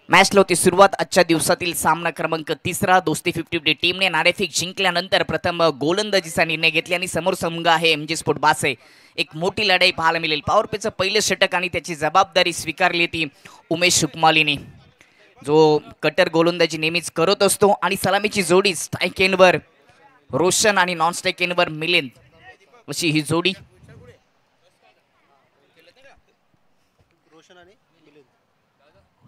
मॅचला होती सुरुवात. आजच्या दिवसातील सामना क्रमांक 3. दोस्ती 50-50 टीमने नाणेफेक जिंकल्यानंतर प्रथम गोलंदाजीचा निर्णय घेतला आणि समोर संघ आहे एमजी स्पोर्ट बासे. एक मोठी लढाई पाहायला मिळेल. पॉवर प्लेचं पहिलं षटक आणि त्याची जबाबदारी स्वीकारली ती उमेश सुकमालीने, जो कटर गोलंदाजी नेहमीच करत असतो. आणि सलामीची जोडी स्ट्राईक एंडवर रोशन आणि नॉन स्ट्राईक एंडवर मिलिंद अशी ही जोडी.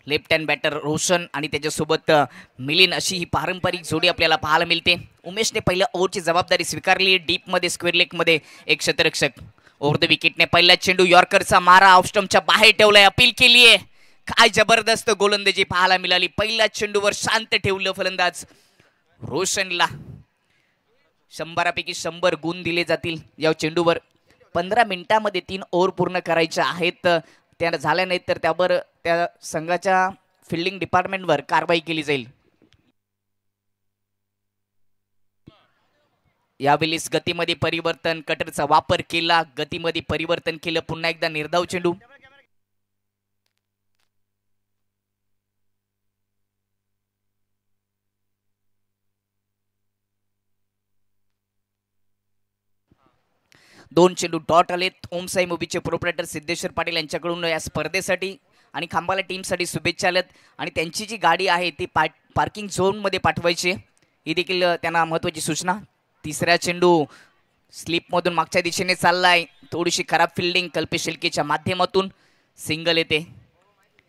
लेफ्ट हँड बॅटर रोशन आणि त्याच्यासोबत मिलिंद अशी ही पारंपरिक जोडी आपल्याला पाहायला मिळते. उमेशने पहिल्या ओव्हरची जबाबदारी स्वीकारली. डीपमध्ये स्क्वेअर लेगमध्ये एक शतरक्षक. ओव्हर द विकेटने पहिला चेंडू यॉर्करचा मारा ऑफस्टंपच्या बाहेर ठेवलाय. अपील केली आहे. काय जबरदस्त गोलंदाजी पाहायला मिळाली. पहिल्या चेंडूवर शांत ठेवलं फलंदाज रोशनला. 100पैकी 100 गुण दिले जातील या चेंडूवर. 15 मिनिटांमध्ये 3 ओव्हर पूर्ण करायच्या आहेत. त्या झाल्या नाहीत तर त्यावर त्या संघाच्या फिल्डिंग डिपार्टमेंटवर कारवाई केली जाईल. यावेळेस गतीमध्ये परिवर्तन, कटरचा वापर केला, गतीमध्ये परिवर्तन केलं. पुन्हा एकदा निर्धाव चेंडू. दोन चेंडू डॉट आलेत. ओम साई मूवीचे प्रोप्रायटर सिद्धेश्वर पाटील यांच्याकडून या स्पर्धेसाठी आणि खांबाला टीमसाठी शुभेच्छा आल्यात. आणि त्यांची जी गाडी आहे ती पार्किंग झोनमध्ये पाठवायची ही देखील त्यांना महत्त्वाची सूचना. तिसरा चेंडू स्लिपमधून मागच्या दिशेने चाललाय. थोडीशी खराब फिल्डिंग कल्पेश शेळकेच्या माध्यमातून. सिंगल येते.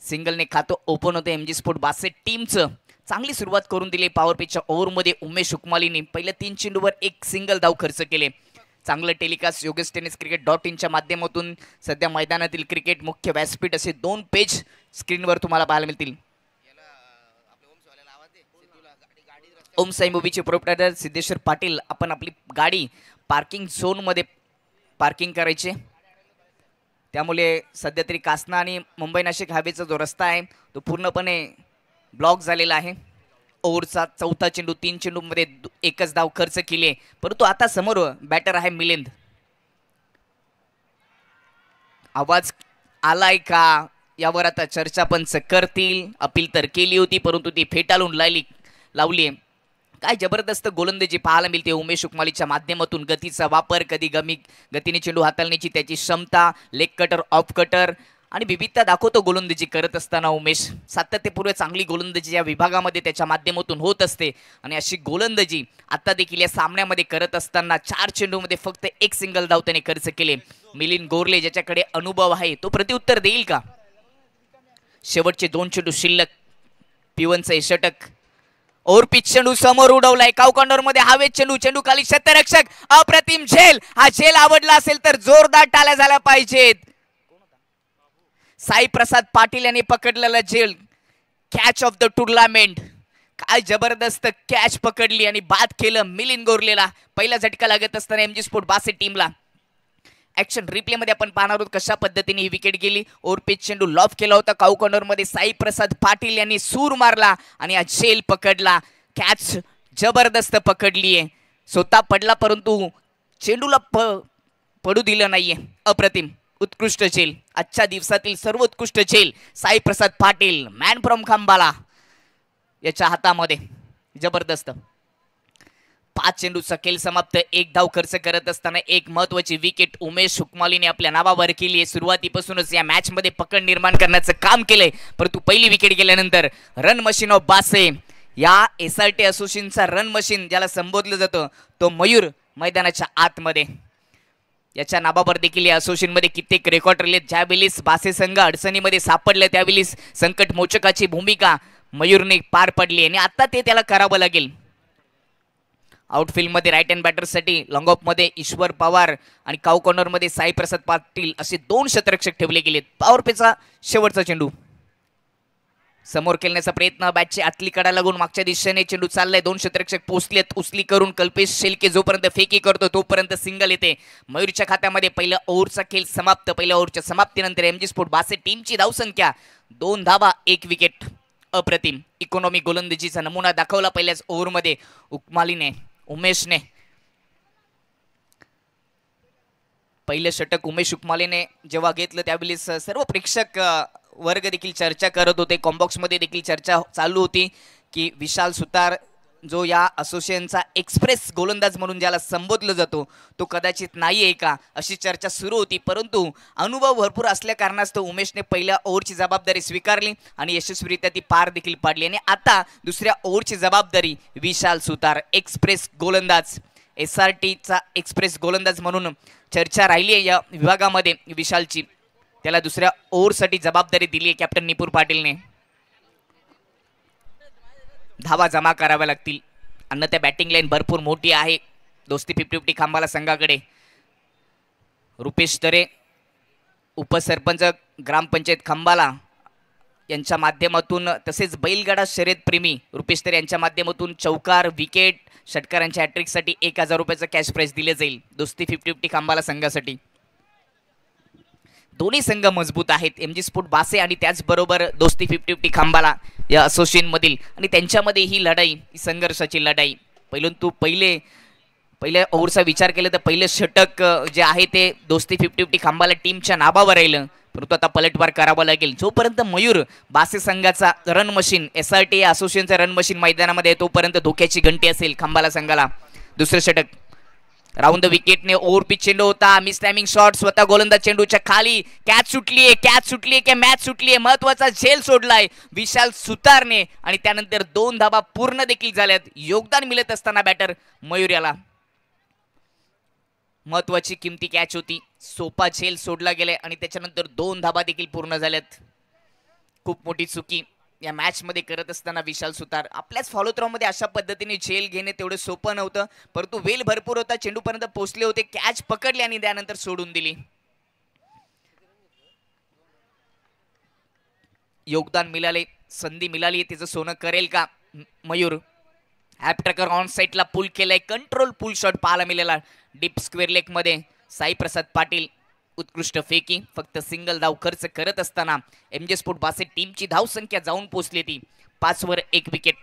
सिंगलने खातं ओपन होते एमजी स्पोर्ट बासे टीमचं. चांगली सुरुवात करून दिली पॉवर पिचच्या ओव्हरमध्ये उमेश सुकमालीने. पहिल्या 3 चेंडूवर एक सिंगल धाव खर्च केले. चांगलं टेलिकास्ट योगेश टेनिस क्रिकेट.inच्या माध्यमातून. सध्या मैदानातील क्रिकेट मुख्य व्यासपीठ असे 2 पेज स्क्रीनवर तुम्हाला पाहायला मिळतील. ओम साई मूवीचे प्रोप्रायटर सिद्धेश्वर पाटील, आपण आपली गाडी पार्किंग झोनमध्ये पार्किंग करायचे. त्यामुळे सध्या तरी कासना आणि मुंबई नाशिक हायवेचा जो रस्ता आहे तो पूर्णपणे ब्लॉक झालेला आहे. ओव्हरचा चौथा चेंडू. 3 चेंडूमध्ये एकच धाव खर्च केली आहे. परंतु आता समोर बॅटर आहे मिलिंद. आवाज आलाय का यावर आता चर्चा पंच करतील. अपील तर केली होती परंतु ती फेटाळून लावली. काय जबरदस्त गोलंदाजी पाहायला मिळते उमेश सुकमालीच्या माध्यमातून. गतीचा वापर, कधी गतीने चेंडू हाताळण्याची त्याची क्षमता, लेग कटर, ऑफ कटर आणि विविधता दाखवतो गोलंदाजी करत असताना उमेश. सातत्यपूर्व चांगली गोलंदाजी या विभागामध्ये त्याच्या माध्यमातून होत असते. आणि अशी गोलंदाजी आता देखील या सामन्यामध्ये करत असताना 4 चेंडूमध्ये फक्त एक सिंगल धाव त्याने खर्च केले. मिलिंद गोरले ज्याच्याकडे अनुभव आहे तो प्रत्युत्तर देईल का? शेवटचे 2 चेंडू शिल्लक. पिवनचं षटक. ओव्हर पिच चेंडू समोर उडवलाय. काव कॉर्नर मध्ये हवेत चेंडू. चेंडू खाली शतरक्षक. अप्रतिम झेल. हा झेल आवडला असेल तर जोरदार टाळ्या झाल्या पाहिजेत. साई प्रसाद पाटील यांनी पकडलेला झेल. Catch of the tournament. काय जबरदस्त कॅच पकडली आणि बाद केलं मिलिंद गोरलेला. पहिला झटका लागत असताना एमजी स्पोर्ट बासे टीमला. ऍक्शन रिप्ले मध्ये आपण पाहणार आहोत कशा पद्धतीने ही विकेट गेली. ओव्हर पिच चेंडू लॉफ केला होता काऊ कॉर्नर मध्ये. साई प्रसाद पाटील यांनी सूर मारला आणि हा झेल पकडला. कॅच जबरदस्त पकडली आहे. स्वतः पडला परंतु चेंडूला पडू दिलं नाहीये. अप्रतिम उत्कृष्ट झेल. आजच्या दिवसातील सर्वोत्कृष्ट झेल साई प्रसाद पाटील, मॅन फ्रॉम खांबाला याच्या हातामध्ये. जबरदस्त. 5 चेंडूचा खेळ समाप्त. 1 धाव खर्च करत असताना एक महत्वाची विकेट उमेश सुकमालीने आपल्या नावावर केली आहे. सुरुवातीपासूनच या मॅच मध्ये पकड निर्माण करण्याचं काम केलंय. परंतु पहिली विकेट गेल्यानंतर रन मशीन ऑफ बासे, या SRT असोसिएशनचा रन मशीन ज्याला संबोधलं जातं तो मयूर मैदानाच्या आतमध्ये. याच्या नावावर देखील या असोसिएशनमध्ये कित्येक रेकॉर्ड राहिले. ज्यावेळेस बासे संघ अडचणीमध्ये सापडले त्यावेळेस संकट मोचकाची भूमिका मयूरने पार पडली आणि आता ते त्याला करावं लागेल. आउटफील्ड मध्ये राईट हँड बॅटरसाठी लॉंग ऑफ मध्ये ईश्वर पवार आणि काऊ कॉर्नर मध्ये साई प्रसाद पाटील असे 2 शतरक्षक ठेवले गेलेत. पॉवर पेचा शेवटचा चेंडू समोर खेळण्याचा प्रयत्न. बॅटची आतली कडा लागून मागच्या दिशेने चेंडू चाललाय. 2 शतरक्षक पोचलेत. उचली करून कल्पेश शेळके जोपर्यंत फेकी करतो तोपर्यंत सिंगल येते मयूरच्या खात्यामध्ये. पहिल्या ओव्हरचा खेळ समाप्त. पहिल्या ओव्हरच्या समाप्तीनंतर एमजी स्पोर्ट बासे टीमची धावसंख्या 2 धावा 1 विकेट. अप्रतिम इकॉनॉमी गोलंदाजीचा नमुना दाखवला पहिल्याच ओव्हरमध्ये उमेशने. पहिलं षटक उमेश सुकमालीने जेव्हा घेतलं त्यावेळेस सर्व प्रेक्षक वर्ग देखील चर्चा करत होते, कॉम्बॉक्स मध्ये देखील चर्चा चालू होती की विशाल सुतार जो या असोसिएशनचा एक्सप्रेस गोलंदाज म्हणून ज्याला संबोधलं जातो तो कदाचित नाही आहे का, अशी चर्चा सुरू होती. परंतु अनुभव भरपूर असल्या कारणास्तव उमेशने पहिल्या ओव्हरची जबाबदारी स्वीकारली आणि यशस्वीरित्या ती पार देखील पाडली आणि आता दुसऱ्या ओव्हरची जबाबदारी विशाल सुतार, एक्सप्रेस गोलंदाज, SRTचा एक्सप्रेस गोलंदाज म्हणून चर्चा राहिली आहे या विभागामध्ये विशालची. त्याला दुसऱ्या ओव्हरसाठी जबाबदारी दिली आहे कॅप्टन निपुर पाटीलने. धावा जमा कराव्या लागतील, अन्यथा बॅटिंग लाईन भरपूर मोठी आहे दोस्ती 50-50 खांबाला संघाकडे. रुपेश तरे, उपसरपंच ग्रामपंचायत खांबाला यांच्या माध्यमातून तसेच बैलगाडा शर्यत प्रेमी रुपेश तरे यांच्या माध्यमातून चौकार, विकेट, षटकारांच्या हॅट्रिकसाठी 1000 रुपयाचं कॅश प्राइज दिले जाईल दोस्ती 50-50 खांबाला संघासाठी. दोन्ही संघ मजबूत आहेत, MG स्पोर्ट बासे आणि त्याचबरोबर दोस्ती 50-50 खांबाला या असोसिएशन मधील, आणि त्यांच्यामध्ये ही लढाई, ही संघर्षाची लढाई. परंतु पहिल्या ओव्हरचा विचार केला तर पहिले षटक जे आहे ते दोस्ती 50-50 खांबाला टीमच्या नावावर राहिलं, परंतु आता पलटवार करावा लागेल. जोपर्यंत मयूर बासे संघाचा रन मशीन, SRT असोसिएशनचा रन मशीन मैदानामध्ये तोपर्यंत धोक्याची घंटी असेल खांबाला संघाला. दुसरं षटक राऊंड द विकेटने ओव्हर पिच चेंडू होता, मिस टायमिंग शॉट, स्वतः गोलंदाज चेंडूच्या खाली, कॅच सुटलीये की मॅच सुटलीये, महत्वाचा झेल सोडलाय विशाल सुतारने आणि त्यानंतर 2 धाबा पूर्ण देखील झाल्यात. योगदान मिळत असताना बॅटर मयूर याला महत्वाची किमती कॅच होती, सोपा झेल सोडला गेलाय आणि त्याच्यानंतर 2 धाबा देखील पूर्ण झाल्यात. खूप मोठी चुकी या मॅच मध्ये करत असताना विशाल सुतार. आपल्याच फॉलो थ्रो मध्ये अशा पद्धतीने झेल घेणे तेवढं सोपं नव्हतं, परंतु वेल भरपूर होता, चेंडूपर्यंत पोहोचले होते, कॅच पकडली आणि त्यानंतर सोडून दिली. योगदान मिळाले, संधी मिळाली, तिचं सोनं करेल का मयूर. ॲपट्रॅकर ऑन साईडला पुल केलाय, कंट्रोल पुल शॉट पाहायला मिळाला डीप स्क्वेअर लेग मध्ये. साई प्रसाद पाटील उत्कृष्ट फेकी, फक्त सिंगल धाव खर्च करत असताना MG स्पोर्ट बासे टीमची धाव संख्या जाऊन पोहोचली ती 5 वर 1 विकेट.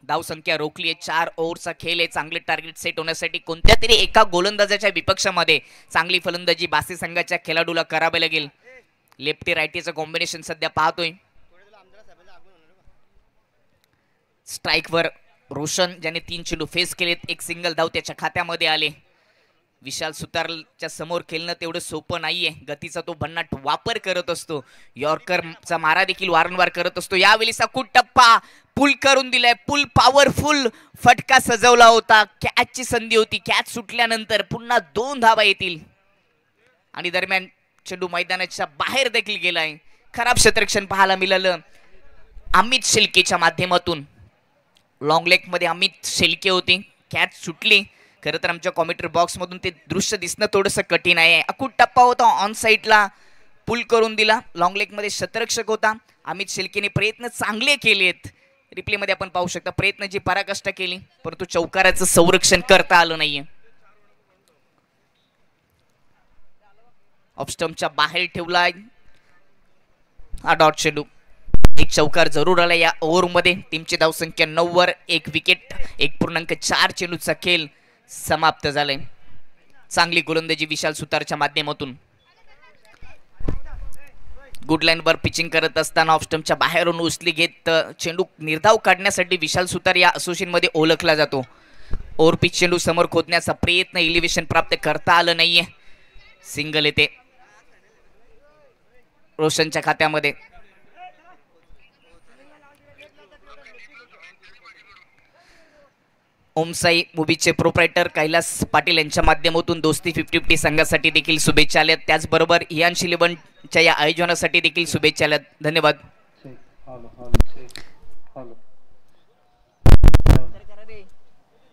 धाव संख्या रोखली आहे, 4 ओव्हरचा खेळ आहे. चांगले टार्गेट सेट होण्यासाठी कोणत्या तरी एका गोलंदाजाच्या विपक्षामध्ये चांगली फलंदाजी बासे संघाच्या खेळाडूला करावे लागेल. लेफ्टी रायटीचं कॉम्बिनेशन सध्या पाहतोय. स्ट्राईकवर रोशन ज्याने 3 चेंडू फेस केलेत, 1 सिंगल धाव त्याच्या खात्यामध्ये आले. विशाल सुतारच्या समोर खेळणं तेवढं सोपं नाहीये, गतीचा तो भन्नाट वापर करत असतो, यॉर्करचा मारा देखील वारंवार करत असतो. यावेळीचा कुट टप्पा पुल करून दिलाय, पुल पॉवरफुल फटका सजवला होता, कॅचची संधी होती, कॅच सुटल्यानंतर पुन्हा 2 धावा येतील आणि दरम्यान चेंडू मैदानाच्या बाहेर देखील गेलाय. खराब क्षेत्ररक्षण पाहायला मिळालं अमित शेलकेच्या माध्यमातून. लॉंग लेग मध्ये अमित शेलके होती, कॅच सुटली. खरं तर आमच्या कॉमेंट्री बॉक्स मधून ते दृश्य दिसणं थोडंसं कठीण आहे. अकूट टप्पा होता, ऑन साईडला पुल करून दिला, लॉंग लेग मध्ये क्षेत्ररक्षक होता. अमित शेलकेने प्रयत्न चांगले केलेत, रिप्ले मध्ये आपण पाहू शकता प्रयत्नाची पराकाष्ठा केली, परंतु चौकाराचं संरक्षण करता आलं नाहीये. ऑफस्टंपच्या बाहेर ठेवलाय हा डॉट चेंडू. एक चौकार जरूर आला या ओव्हर मध्ये. टीमची धावसंख्या 9 वर 1 विकेट, 1.4 चेंडूचा खेळ समाप्त झालाय. चांगली गोलंदाजी विशाल सुतारच्या माध्यमातून. गुड लाईन वर पिचिंग करत असताना ऑफस्टंपच्या बाहेरून उचली घेत चेंडू निर्धाव काढण्यासाठी विशाल सुतार या असोसिएशन मध्ये ओळखला जातो. ओव्हर पिच चेंडू समोर खोदण्याचा प्रयत्न, इलिव्हेशन प्राप्त करता आलं नाहीये. सिंगल येते रोशनच्या खात्यामध्ये. ओमसाई मुबीचे प्रोप्रायटर कैलास पाटील यांच्या माध्यमातून दोस्ती 50-50 संघासाठी देखील शुभेच्छा आल्यात, त्याचबरोबर इयान शिलिबनच्या या आयोजनासाठी देखील शुभेच्छा आल्यात. धन्यवाद.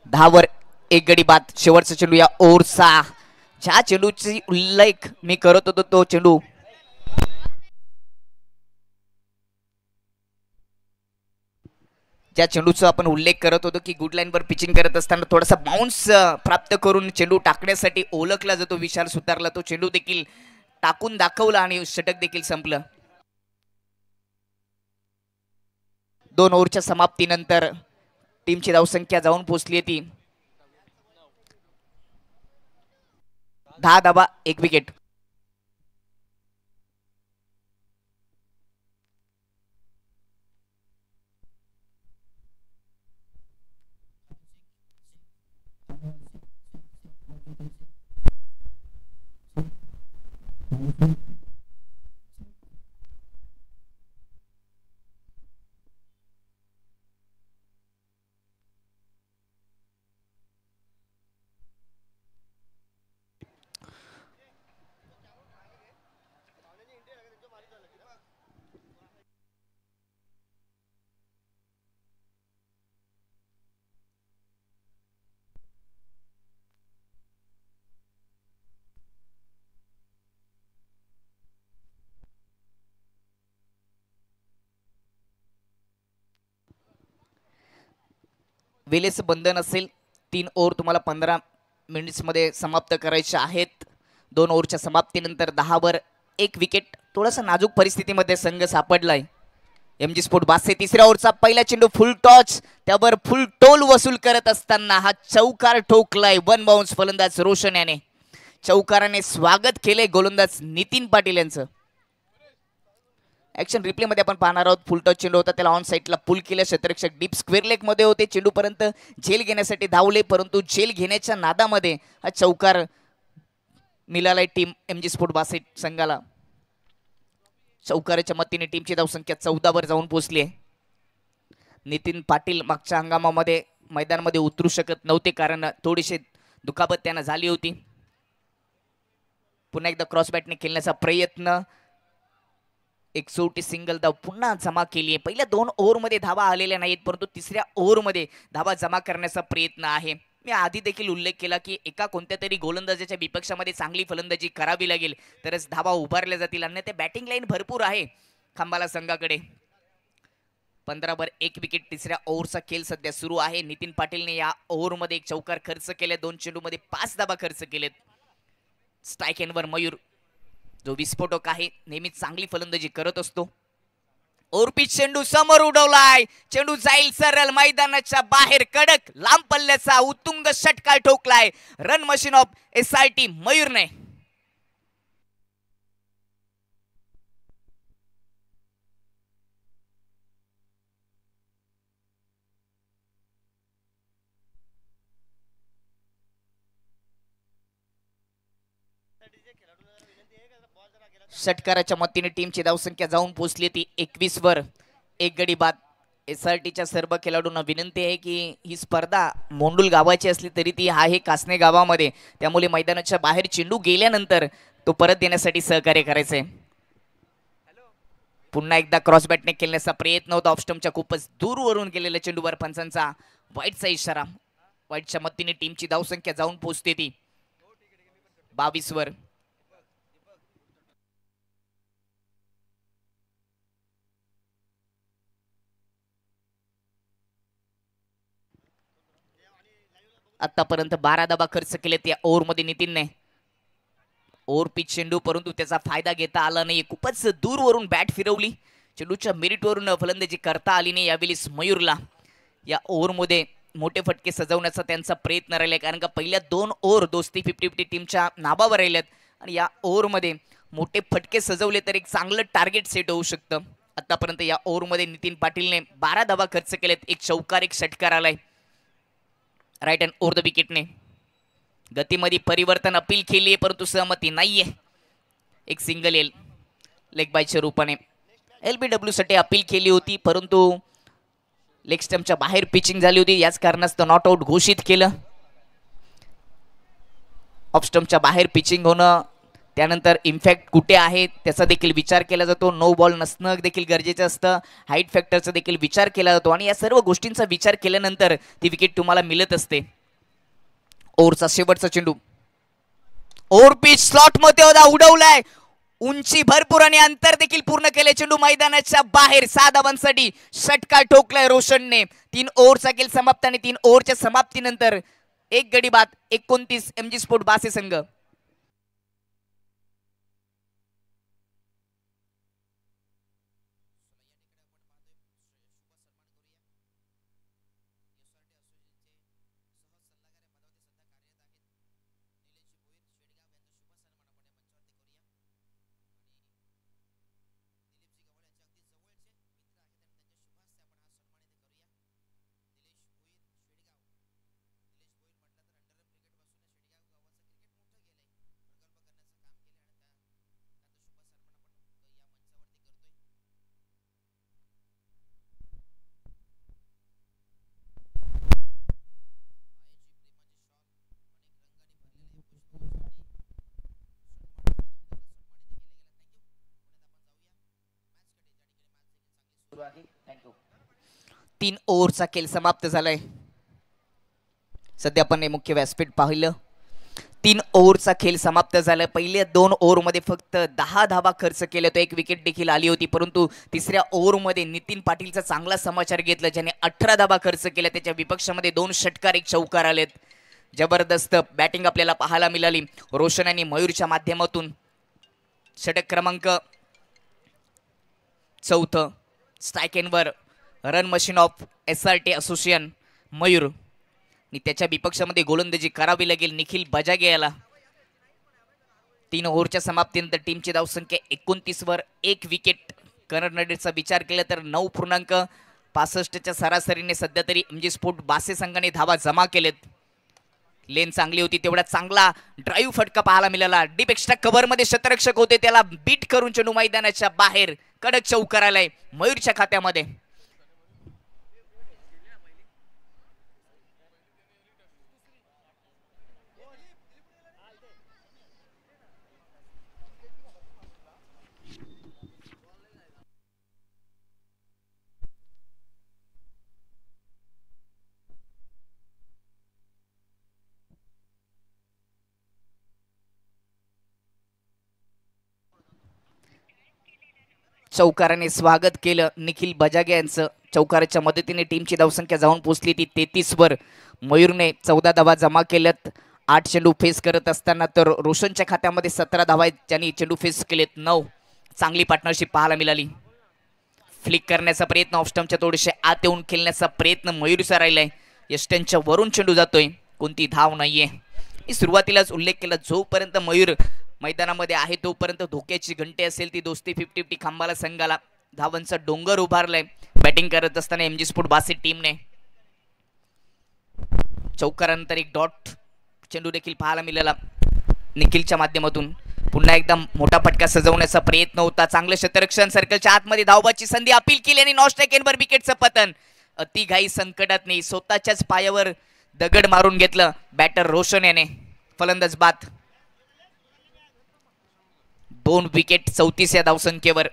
10 वर 1 गडी बाद. शेवटचा चेंडू या ओव्हरचा, ज्या चेंडूची उल्लेख मी करत होतो तो चेंडू ज्या चेंडूचा आपण उल्लेख करत होतो की गुड लाईन वर पिचिंग करत असताना थोडासा बाउन्स प्राप्त करून चेंडू टाकण्यासाठी ओळखला जातो विशाल सुतारला, तो चेंडू देखील टाकून दाखवला आणि षटक देखील संपलं. 2 ओव्हरच्या समाप्तीनंतर टीमची धावसंख्या जाऊन पोहोचली ती 10 धावा 1 विकेट. वेळेचं बंधन असेल. 3 ओव्हर तुम्हाला 15 मिनिट्समध्ये समाप्त करायचे आहेत. 2 ओव्हरच्या समाप्तीनंतर 10वर 1 विकेट. थोडासा नाजूक परिस्थितीमध्ये संघ सापडलाय. MG स्पोर्ट बासे तिसऱ्या ओव्हरचा पहिला चेंडू फुल टॉच, त्यावर फुल टोल वसूल करत असताना हा चौकार ठोकलाय. 1 बाउन्स फलंदाज रोशन याने. चौकाराने स्वागत केले गोलंदाज नितीन पाटील यांचं. ऍक्शन रिप्ले मध्ये आपण पाहणार आहोत. फुल टॉच चेंडू होता, त्याला ऑन साईडला पुल केलं. क्षेत्ररक्षक डीप स्क्वेअर लेग मध्ये होते. चेंडूपर्यंत झेल घेण्यासाठी धावले, परंतु झेल घेण्याच्या नादामध्ये हा चौकार मिळालाय टीम MG स्पोर्ट बासे संघाला. चौकाराच्या मतीने टीमची धावसंख्या 14वर जाऊन पोहोचली आहे. नितीन पाटील मागच्या हंगामामध्ये मैदानामध्ये उतरू शकत नव्हते, कारण थोडीशी दुखापत त्यांना झाली होती. पुन्हा एकदा क्रॉस बॅटने खेळण्याचा प्रयत्न. एक सोटी सिंगल धाव पुन्हा जमा केली आहे. पहिल्या 2 ओव्हरमध्ये धावा आलेल्या नाहीत, परंतु तिसऱ्या ओव्हरमध्ये धावा जमा करण्याचा प्रयत्न आहे. मी आधी देखील उल्लेख केला की एका कोणत्या तरी गोलंदाजाच्या विपक्षामध्ये चांगली फलंदाजी करावी लागेल, तरच धावा उभारल्या जातील. अन्यथा बॅटिंग लाईन भरपूर आहे खंबाला संघाकडे. 15वर 1 विकेट. तिसऱ्या ओव्हरचा खेळ सध्या सुरू आहे. नितीन पाटीलने या ओव्हरमध्ये 1 चौकार खर्च केले. 2 चेंडूमध्ये 5 धावा खर्च केलेत. स्ट्राईक एंडवर मयूर, जो विस्फोटक आहे, नेहमी चांगली फलंदाजी करत असतो. ओरपीच चेंडू समोर उडवलाय. चेंडू जाईल सरळ मैदानाच्या बाहेर. कडक लांब पल्ल्याचा उत्तुंग षटकार ठोकलाय रन मशीन ऑफ SRT मयूरने. षटकाराच्या मतीने टीमची धावसंख्या जाऊन पोहोचली ती 21वर. 1 गडी बाद. SRTच्या सर्व खेळाडूंना विनंती आहे की ही स्पर्धा मोंडूल गावाची असली तरी ती आहे कासने गावामध्ये, त्यामुळे मैदानाच्या बाहेर चेंडू गेल्यानंतर तो परत देण्यासाठी सहकार्य करायचंय. पुन्हा एकदा क्रॉस बॅटने खेळण्याचा प्रयत्न होता. ऑफस्टमच्या खूपच दूरवरून गेलेल्या चेंडूवर पंचांचा वाईटचा इशारा. वाईटच्या मतीने टीमची धावसंख्या जाऊन पोहोचते ती 22वर. आतापर्यंत 12 धावा खर्च केलेत या ओव्हरमध्ये नितीनने. ओव्हर पिच चेंडू, परंतु त्याचा फायदा घेता आला नाही. खूपच दूरवरून बॅट फिरवली. चेंडूच्या मेरिटवरून फलंदाजी करता आली नाही यावेळी मयूरला. या ओव्हरमध्ये मोठे फटके सजवण्याचा त्यांचा प्रयत्न राहिला, कारण का पहिल्या 2 ओव्हर दोस्ती 50-50 टीमच्या नाबावर राहिल्यात आणि या ओव्हरमध्ये मोठे फटके सजवले तर एक चांगलं टार्गेट सेट होऊ शकतं. आतापर्यंत या ओव्हरमध्ये नितीन पाटीलने 12 धावा खर्च केलेत. 1 चौकार 1 षटकार आलाय राईट हँड ओव्हर द विकेटने. गतीमध्ये परिवर्तन अपील केली आहे, परंतु सहमती नाहीये. 1 सिंगल येईल लेग बायच्या रूपाने. LBW साठी अपील केली होती, परंतु लेग स्टंपच्या बाहेर पिचिंग झाली होती, याच कारणास्तव नॉट आउट घोषित केलं. ऑफ स्टंपच्या बाहेर पिचिंग होणं, त्यानंतर इम्पॅक्ट कुठे आहे त्याचा देखील विचार केला जातो. नो बॉल नसणं देखील गरजेचं असतं. हाईट फॅक्टरचा देखील विचार केला जातो आणि या सर्व गोष्टींचा विचार केल्यानंतर ती विकेट तुम्हाला मिळत असते. ओव्हरचा शेवटचा चेंडू ओव्हर पिच स्लॉट मध्ये होता, उडवलाय. उंची भरपूर आणि अंतर देखील पूर्ण केले. चेंडू मैदानाच्या बाहेर 6 धावांसाठी षटकार ठोकलाय रोशनने. 3 ओव्हरचा खेळ समाप्त आणि 3 ओव्हरच्या समाप्तीनंतर 1 गडी बाद. 29 MG स्पोर्ट बासे संघ. थँक्यू. 3 ओव्हरचा खेळ समाप्त झालाय. सध्या आपण मुख्य व्यासपीठ पाहिलं. 3 ओव्हरचा खेळ समाप्त झाला. पहिल्या 2 ओव्हरमध्ये फक्त 10 धावा खर्च केल्या, तो एक विकेट देखील आली होती. परंतु तिसऱ्या ओव्हरमध्ये नितीन पाटीलचा चांगला समाचार घेतला, ज्याने 18 धावा खर्च केल्या. त्याच्या विपक्षामध्ये 2 षटकार 1 चौकार आलेत. जबरदस्त बॅटिंग आपल्याला पाहायला मिळाली रोशन आणि मयूरच्या माध्यमातून. षटक क्रमांक 4 स्ट्राईक एंडवर run machine off SRT association Mayur आणि त्याच्या विपक्षामध्ये गोलंदाजी करावी लागेल निखिल बजागे याला. 3 ओव्हरच्या समाप्तीनंतर टीमची धावसंख्या 29 वर 1 विकेट. कर्णधारचा विचार केला तर 9.65च्या सरासरीने सध्या तरी MG स्पोर्ट बासे संघाने धावा जमा केलेत. लेन चांगली होती, तेवढा चांगला ड्राईव्ह फटका पाहायला मिळाला. डीप एक्स्ट्रा कव्हर मध्ये शतरक्षक होते, त्याला बीट करून चेंडू मैदानाच्या बाहेर कडक चौकार आलाय मयूरच्या खात्यामध्ये. चौकाराने स्वागत केलं निखिल बजागे यांचं. चौकाराच्या मदतीने टीमची धावसंख्या जाऊन पोहोचली ती 33 वर. मयूरने 14 धावा जमा केल्यात 8 चेंडू फेस करत असताना, तर रोशनच्या खात्यामध्ये 17 धावा ज्यांनी चेंडू फेस केलेत 9. चांगली पार्टनरशिप पाहायला मिळाली. फ्लिक करण्याचा प्रयत्न, ऑफस्टंपच्या थोडेसे आत येऊन खेळण्याचा प्रयत्न मयूरचा राहिलाय. यष्टनच्या वरून चेंडू जातोय, कोणती धाव नाहीये. मी सुरुवातीलाच उल्लेख केला, जोपर्यंत मयूर मैदानामध्ये आहे तोपर्यंत धोक्याची घंटी असेल ती दोस्ती 50-50 खांबाला संघाला. धावांचा डोंगर उभारलाय बॅटिंग करत असताना MG स्पोर्ट बासे टीमने. चौकारानंतर एक डॉट चेंडू देखील पाहायला मिळाला निखिलच्या माध्यमातून. पुन्हा एकदा मोठा फटका सजवण्याचा प्रयत्न होता. चांगलं क्षेत्ररक्षण, सर्कलच्या आतमध्ये धावबाची संधी अपील केली आणि नॉन स्ट्राईक एंडवर विकेटचं पतन. अति घाई संकटात नाही, स्वतःच्याच पायावर दगड मारून घेतलं बॅटर रोशन याने. फलंदाज बाद. 2 विकेट 34 या धावसंख्येवर.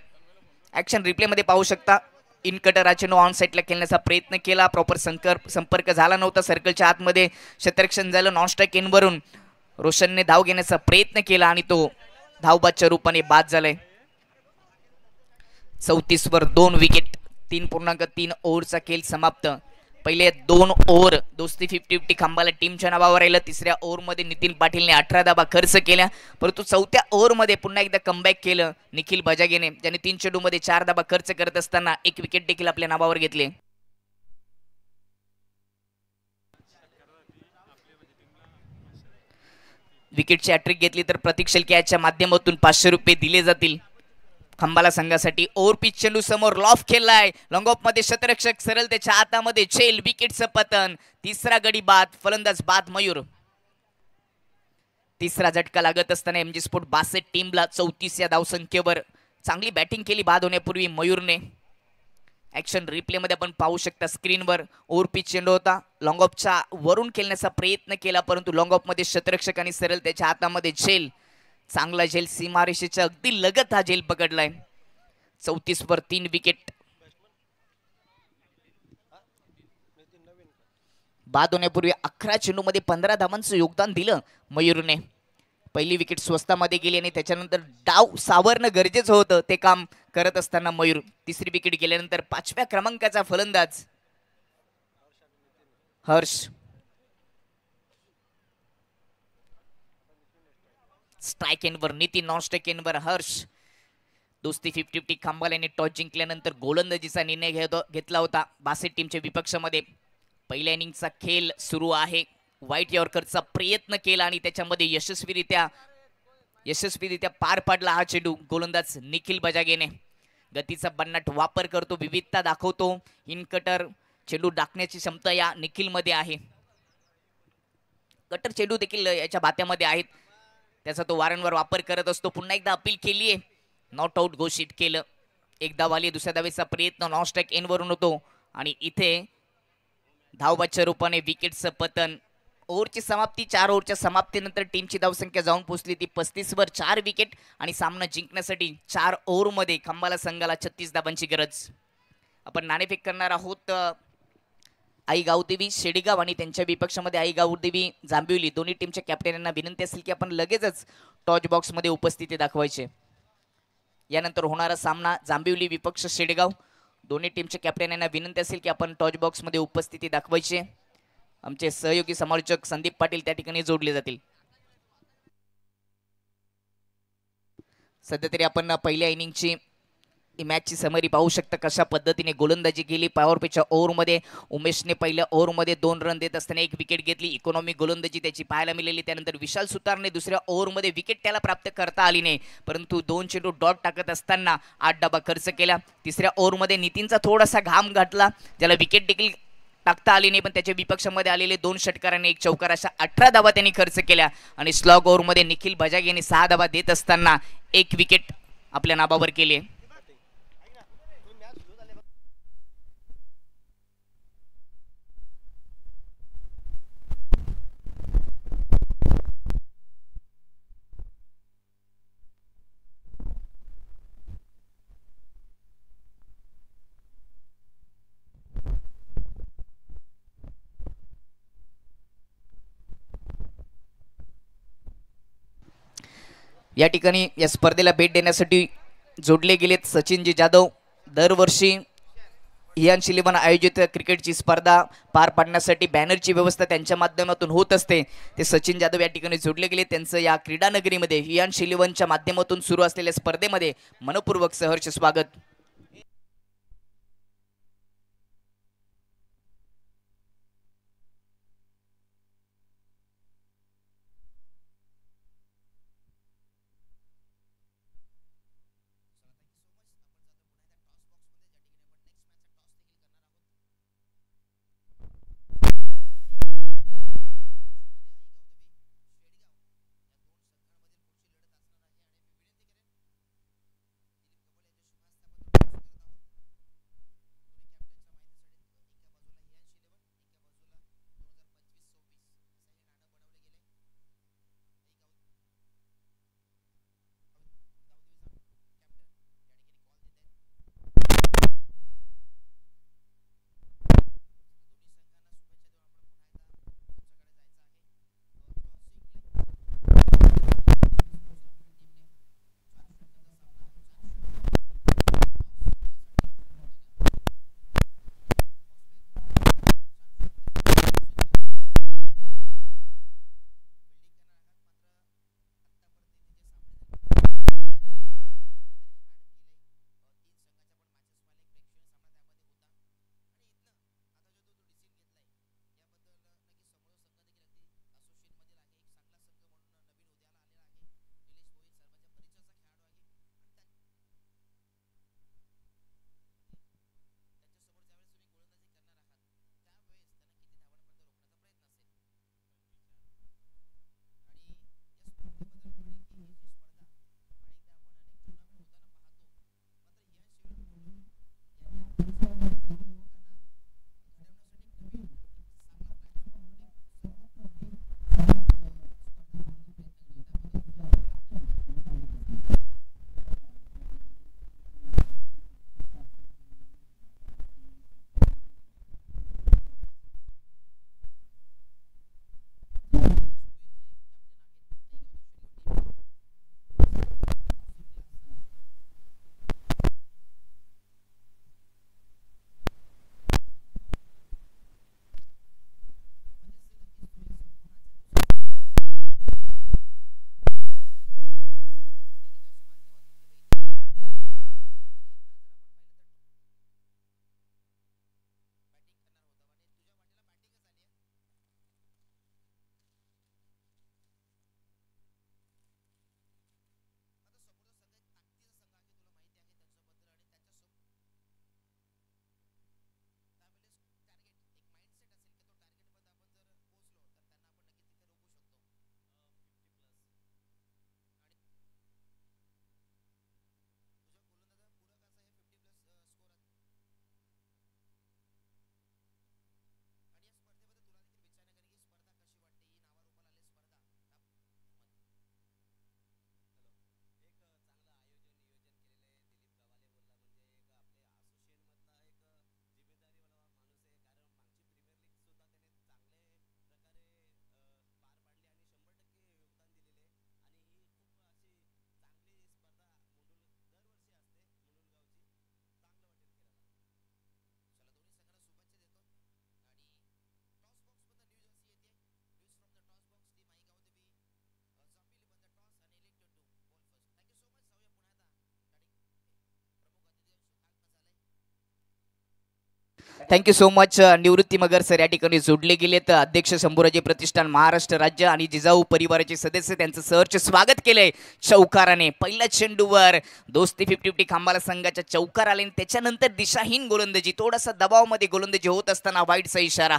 ऍक्शन रिप्ले मध्ये पाहू शकता, इन कटर चेंडू ऑन साईडला खेळण्याचा प्रयत्न केला, प्रॉपर संपर्क झाला नव्हता. सर्कलच्या आतमध्ये क्षेत्ररक्षण झालं. नॉन स्ट्राईक एंडवरून रोशनने धाव घेण्याचा प्रयत्न केला आणि तो धावबादच्या रूपाने बाद झालाय. 34 वर 2 विकेट. 3.3 ओव्हरचा खेळ समाप्त. पहिले 2 ओव्हर दोस्ती 50-50 खांबाला टीमच्या नावावर राहिलं. तिसऱ्या ओव्हरमध्ये नितीन पाटीलने 18 धावा खर्च केल्या, परंतु चौथ्या ओव्हरमध्ये पुन्हा एकदा कमबॅक केलं निखिल बजागेने, ज्याने 3 चेंडूमध्ये 4 धावा खर्च करत असताना 1 विकेट देखील आपल्या नावावर घेतले. विकेटची हॅट्रिक घेतली तर प्रतीक शेळके याच्या माध्यमातून 500 रुपये दिले जातील खंबाला संघासाठी. ओव्हर पिच चेंडू समोर लॉफ खेळलाय, लॉंग ऑफ मध्ये शतरक्षक सरळ त्याच्या हातामध्ये झेल, विकेटचं पतन. तिसरा गडी बाद, फलंदाज बाद मयूर. तिसरा झटका लागत असताना MG स्पोर्ट बासे टीमला 34 या धावसंख्येवर. चांगली बॅटिंग केली बाद होण्यापूर्वी मयूरने. ऍक्शन रिप्ले मध्ये आपण पाहू शकता स्क्रीनवर. ओव्हर पिच चेंडू होता, लॉंग ऑफच्या वरून खेळण्याचा प्रयत्न केला, परंतु लॉंग ऑफ मध्ये शतरक्षकांनी सरळ त्याच्या हातामध्ये झेल, चांगला झेल, सीमारेषेच्या अगदी लगत हा झेल पकडलाय. 34 वर 3 विकेट. बाद होण्यापूर्वी 11 चेंडूमध्ये 15 धावांचं योगदान दिलं मयूरने. पहिली विकेट स्वस्तामध्ये गेली आणि त्याच्यानंतर डाव सावरणं गरजेचं होतं, ते काम करत असताना मयूर. तिसरी विकेट गेल्यानंतर 5व्या क्रमांकाचा फलंदाज हर्ष. स्ट्राईक एंडवर नितीन, नॉन स्ट्राईक एंडवर हर्ष. दोस्ती 50-50 खांबाल्याने टॉस जिंकल्यानंतर गोलंदाजीचा निर्णय घेतला होता बासे टीमच्या विपक्षामध्ये. पहिल्या इनिंगचा खेळ सुरू आहे. व्हाईट यॉर्करचा प्रयत्न केला आणि त्याच्यामध्ये यशस्वीरित्या पार पाडला हा चेंडू गोलंदाज निखिल बजागेने. गतीचा बन्नाट वापर करतो, विविधता दाखवतो. इन कटर चेंडू टाकण्याची क्षमता या निखिल मध्ये आहे. कटर चेंडू देखील याच्या भात्यामध्ये आहेत, त्याचा तो वारंवार वापर करत असतो. पुन्हा एकदा अपील केली आहे, नॉट आउट घोषित केलं. एक धाव आली, दुसऱ्या धावेचा प्रयत्न नॉन स्ट्राईक एंडवरून होतो आणि इथे धावबादच्या रूपाने विकेटचं पतन. ओव्हरची समाप्ती, 4 ओव्हरच्या समाप्तीनंतर टीमची धावसंख्या जाऊन पोहोचली ती 35 वर. 4 विकेट आणि सामना जिंकण्यासाठी 4 ओव्हरमध्ये खंबाला संघाला 36 धावांची गरज. आपण नाणेफेक करणार आहोत आई गावदेवी शेडेगाव आणि त्यांच्या विपक्षामध्ये आई गावदेवी जांभिवली दोन्ही टीमच्या कॅप्टनांना विनंती असेल की आपण लगेचच टॉच बॉक्समध्ये उपस्थिती दाखवायचे. यानंतर होणारा सामना जांभिवली विपक्ष शेडेगाव दोन्ही टीमच्या कॅप्टनांना विनंती असेल की आपण टॉच बॉक्समध्ये उपस्थिती दाखवायची. आमचे सहयोगी समालोचक संदीप पाटील त्या ठिकाणी जोडले जातील. सध्या तरी आपण पहिल्या इनिंगची मॅचची समरी पाहू शकता कशा पद्धतीने गोलंदाजी केली. पॉवर प्लेच्या ओव्हरमध्ये उमेशने पहिल्या ओव्हरमध्ये 2 रन देत असताना 1 विकेट घेतली. इकॉनॉमिक गोलंदाजी त्याची पाहायला मिळाली. त्यानंतर विशाल सुतारने दुसऱ्या ओव्हरमध्ये विकेट त्याला प्राप्त करता आली नाही, परंतु 2 चेंडू डॉट टाकत असताना 8 डाबा खर्च केला. तिसऱ्या ओव्हरमध्ये नितीनचा थोडासा घाम घातला, ज्याला विकेट देखील टाकता आली नाही, पण त्याच्या विपक्षामध्ये आलेले 2 षटकारांनी 1 चौकार अशा 18 धावा त्यांनी खर्च केल्या. आणि स्लॉग ओव्हरमध्ये निखिल बजाज यांनी 6 धावा देत असताना 1 विकेट आपल्या नाबावर केली. या ठिकाणी या स्पर्धेला भेट देण्यासाठी जोडले गेलेत सचिनजी जाधव. दरवर्षी इयान शिलीवन आयोजित क्रिकेटची स्पर्धा पार पाडण्यासाठी बॅनरची व्यवस्था त्यांच्या माध्यमातून होत असते. ते सचिन जाधव या ठिकाणी जोडले गेले. त्यांचं या क्रीडा नगरीमध्ये इयान शिलीवनच्या माध्यमातून सुरू असलेल्या स्पर्धेमध्ये मनपूर्वक सहर्ष स्वागत. थँक्यू सो मच निवृत्ती मगर सर या ठिकाणी जोडले गेलेत. अध्यक्ष शंभूराजे प्रतिष्ठान महाराष्ट्र राज्य आणि जिजाऊ परिवाराचे सदस्य त्यांचं सहर्ष स्वागत केलंय चौकाराने. पहिल्या चेंडूवर दोस्ती 50-50 खांबाला संघाच्या चौकार आले आणि त्याच्यानंतर दिशाहीन गोलंदाजी, थोडासा दबावामध्ये गोलंदाजी होत असताना वाईटचा इशारा.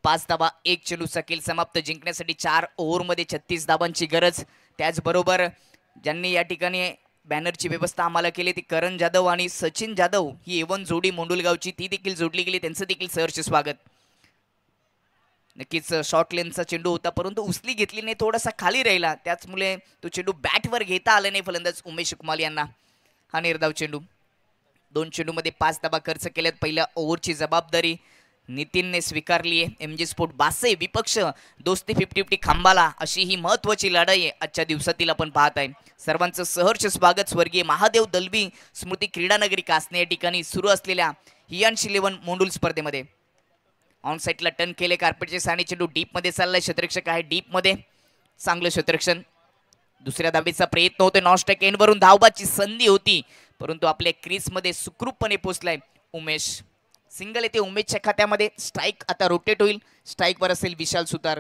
5 धाबा 1 चेंडूचा खेळ समाप्त. जिंकण्यासाठी 4 ओव्हरमध्ये 36 धाबांची गरज. त्याचबरोबर ज्यांनी या ठिकाणी बॅनरची व्यवस्था आम्हाला केली ती करण जाधव आणि सचिन जाधव ही एवन जोडी मोंडुलगावची, ती देखील जोडली गेली. त्यांचं देखील सहर्ष स्वागत. नक्कीच शॉर्ट लेनचा चेंडू होता परंतु उचली घेतली नाही, थोडासा खाली राहिला, त्याचमुळे तो चेंडू बॅटवर घेता आला नाही फलंदाज उमेश हुकमाल यांना. हा निर्धाव चेंडू. 2 चेंडूमध्ये 5 धाबा खर्च केल्यात. पहिल्या ओव्हरची जबाबदारी नितीनने स्वीकारली आहे. एमजी स्पोर्ट बासे विपक्ष दोस्ती 50-50 खांबाला, अशी ही महत्वाची लढाई आहे आजच्या दिवसातील आपण पाहत आहे. सर्वांचं सहर्ष स्वागत. स्वर्गीय महादेव दलबी स्मृती क्रीडानगरी कासने या ठिकाणी सुरू असलेल्या हियान्स 11 मोंडूल स्पर्धेमध्ये ऑन साईडला टर्न केले. कार्पेटचे साने चेंडू डीपमध्ये चाललाय. क्षेत्ररक्षक आहे डीपमध्ये, चांगलं क्षेत्ररक्षण. दुसऱ्या धाबेचा प्रयत्न होतोय. नॉन स्ट्राईक एंडवरून धावबाची संधी होती परंतु आपल्या क्रीजमध्ये सुखरूपपणे पोहोचलाय उमेश. सिंगल येते उमेशच्या खात्यामध्ये. स्ट्राईक आता रोटेट होईल. स्ट्राईकवर असेल विशाल सुतार.